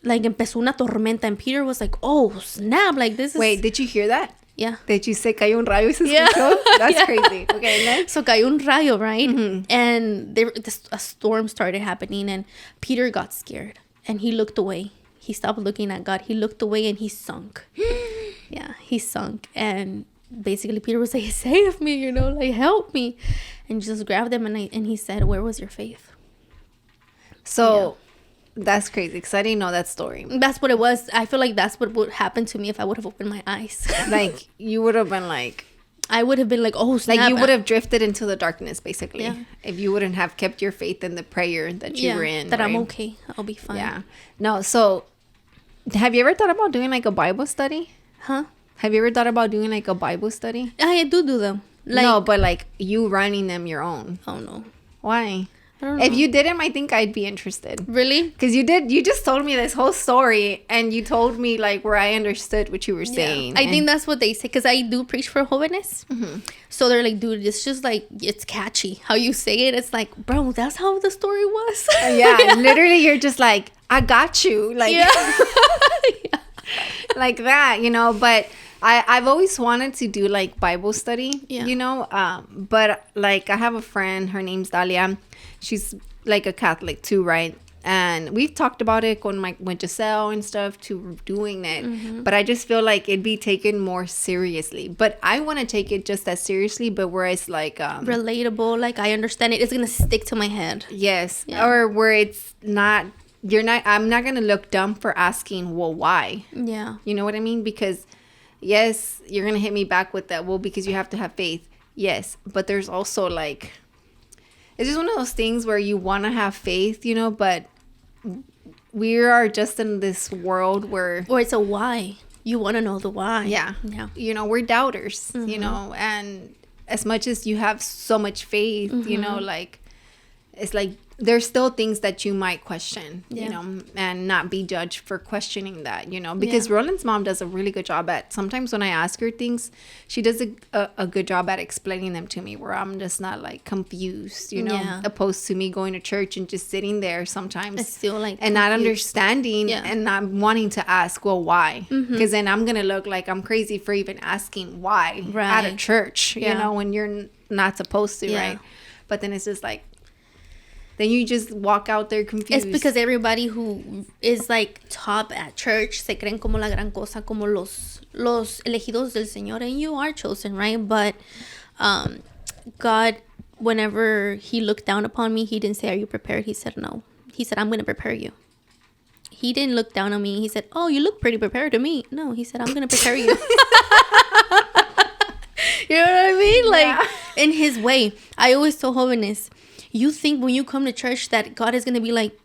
Speaker 2: Like, empezó una tormenta. And Peter was like, oh, snap. Like, this is...
Speaker 1: Wait, did you hear that?
Speaker 2: Yeah.
Speaker 1: Did you say cayó un rayo y se escuchó? That's crazy. Okay, next.
Speaker 2: So cayó un rayo, right? Mm-hmm. And a storm started happening. And Peter got scared. And he looked away. He stopped looking at God. He looked away and he sunk. Yeah, he sunk. And basically Peter was like, save me, like, help me. And Jesus grabbed him and he said, where was your faith?
Speaker 1: So that's crazy because I didn't know that story.
Speaker 2: That's what it was. I feel like that's what would happen to me if I would have opened my eyes.
Speaker 1: Like, you would have been like...
Speaker 2: I would have been like, oh, snap.
Speaker 1: Like, you would have drifted into the darkness, basically. Yeah. If you wouldn't have kept your faith in the prayer that you were in.
Speaker 2: That right? I'm okay. I'll be fine.
Speaker 1: Yeah. No, so... Have you ever thought about doing, like, a Bible study?
Speaker 2: Huh?
Speaker 1: Have you ever thought about doing, like, a Bible study?
Speaker 2: I do them. Like,
Speaker 1: no, but, like, you running them your own.
Speaker 2: Oh, no.
Speaker 1: Why? If you didn't, I think I'd be interested.
Speaker 2: Really?
Speaker 1: Because you just told me this whole story, and you told me like where I understood what you were saying.
Speaker 2: I think that's what they say, because I do preach for jóvenes. So they're like, dude, it's just like, it's catchy how you say it. It's like, bro, that's how the story was.
Speaker 1: Yeah, literally, you're just like, I got you, like, like that, you know. But I've always wanted to do like Bible study, you know. But like, I have a friend, her name's Dalia. She's like a Catholic too, right? And we've talked about it with Giselle and stuff to doing it. But I just feel like it'd be taken more seriously. But I want to take it just as seriously, but where it's like
Speaker 2: relatable, like I understand it. It's gonna stick to my head.
Speaker 1: Yes. Yeah. Or where it's not. I'm not gonna look dumb for asking, well, why? Yeah. You know what I mean? Because yes, you're gonna hit me back with that. Well, because you have to have faith. Yes, but there's also like, it's just one of those things where you want to have faith, you know, but we are just in this world where...
Speaker 2: Or it's a why. You want to know the why.
Speaker 1: Yeah. You know, we're doubters, you know, and as much as you have so much faith, you know, like, it's like there's still things that you might question, you know, and not be judged for questioning that, you know, because Roland's mom does a really good job at, sometimes when I ask her things, she does a good job at explaining them to me, where I'm just not like confused, you know, opposed to me going to church and just sitting there sometimes,
Speaker 2: it's still like
Speaker 1: and not understanding and not wanting to ask, well, why? Because then I'm gonna look like I'm crazy for even asking why at a church, you know, when you're not supposed to, right? But then it's just like, then you just walk out there confused.
Speaker 2: It's because everybody who is like top at church se creen como la gran cosa, como los elegidos del Señor, and you are chosen, right? But God, whenever he looked down upon me, he didn't say, are you prepared? He said, no. He said, I'm going to prepare you. He didn't look down on me. He said, oh, you look pretty prepared to me. No, he said, I'm going to prepare you. You know what I mean? Like, in his way. I always told jóvenes, you think when you come to church that God is going to be like,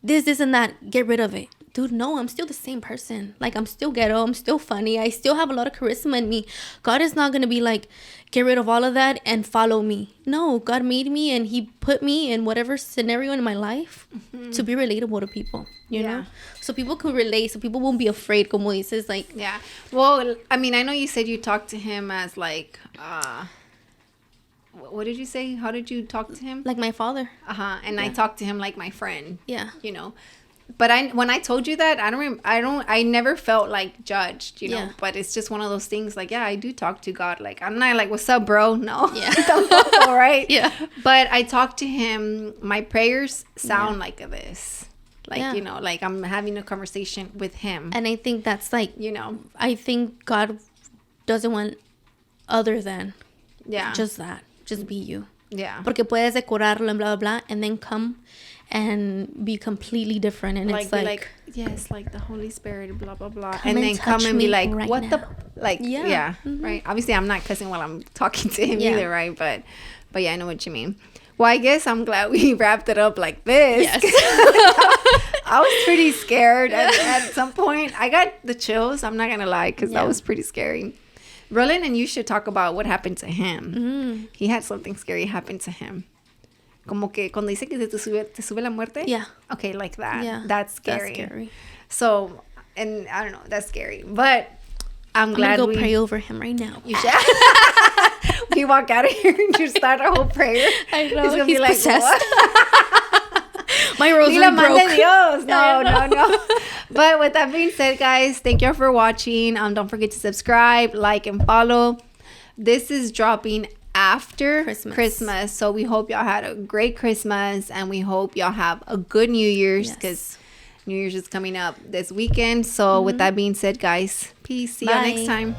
Speaker 2: this, and that, get rid of it. Dude, no, I'm still the same person. Like, I'm still ghetto. I'm still funny. I still have a lot of charisma in me. God is not going to be like, get rid of all of that and follow me. No, God made me and he put me in whatever scenario in my life to be relatable to people, you know? So people could relate. So people won't be afraid, como dices, like.
Speaker 1: Yeah. Well, I mean, I know you said you talked to him as like, what did you say? How did you talk to him?
Speaker 2: Like my father.
Speaker 1: And I talked to him like my friend.
Speaker 2: Yeah.
Speaker 1: You know. But when I told you that, I never felt like judged, you know. But it's just one of those things like, I do talk to God. Like, I'm not like, what's up, bro? No. Yeah. All right. Yeah. But I talk to him. My prayers sound like this. Like, you know, like I'm having a conversation with him.
Speaker 2: And I think that's like,
Speaker 1: you know,
Speaker 2: I think God doesn't want other than just that. Just be you.
Speaker 1: Yeah.
Speaker 2: Porque puedes decorarlo and blah, blah, blah, and then come and be completely different. And
Speaker 1: like,
Speaker 2: it's like,
Speaker 1: yes, like the Holy Spirit, blah, blah, blah. And then come and be like, right what now. Right. Obviously, I'm not cussing while I'm talking to him either, right? But yeah, I know what you mean. Well, I guess I'm glad we wrapped it up like this. Yes. I was pretty scared at some point. I got the chills. I'm not going to lie, because that was pretty scary. Roland and you should talk about what happened to him. He had something scary happen to him. Como que cuando dice que te sube la muerte? Yeah. Okay, like that. Yeah. That's scary.
Speaker 2: That's scary.
Speaker 1: So, and I don't know, that's scary. But I'm glad
Speaker 2: I'm going to go pray over him right now.
Speaker 1: You should. We walk out of here and you start a whole prayer.
Speaker 2: I know. He's going to be like, possessed. My rosary broke.
Speaker 1: Dios. No. But with that being said, guys, thank y'all for watching. Don't forget to subscribe, like, and follow. This is dropping after Christmas. So we hope y'all had a great Christmas, and we hope y'all have a good New Year's, because New Year's is coming up this weekend. So with that being said, guys, peace. See y'all next time.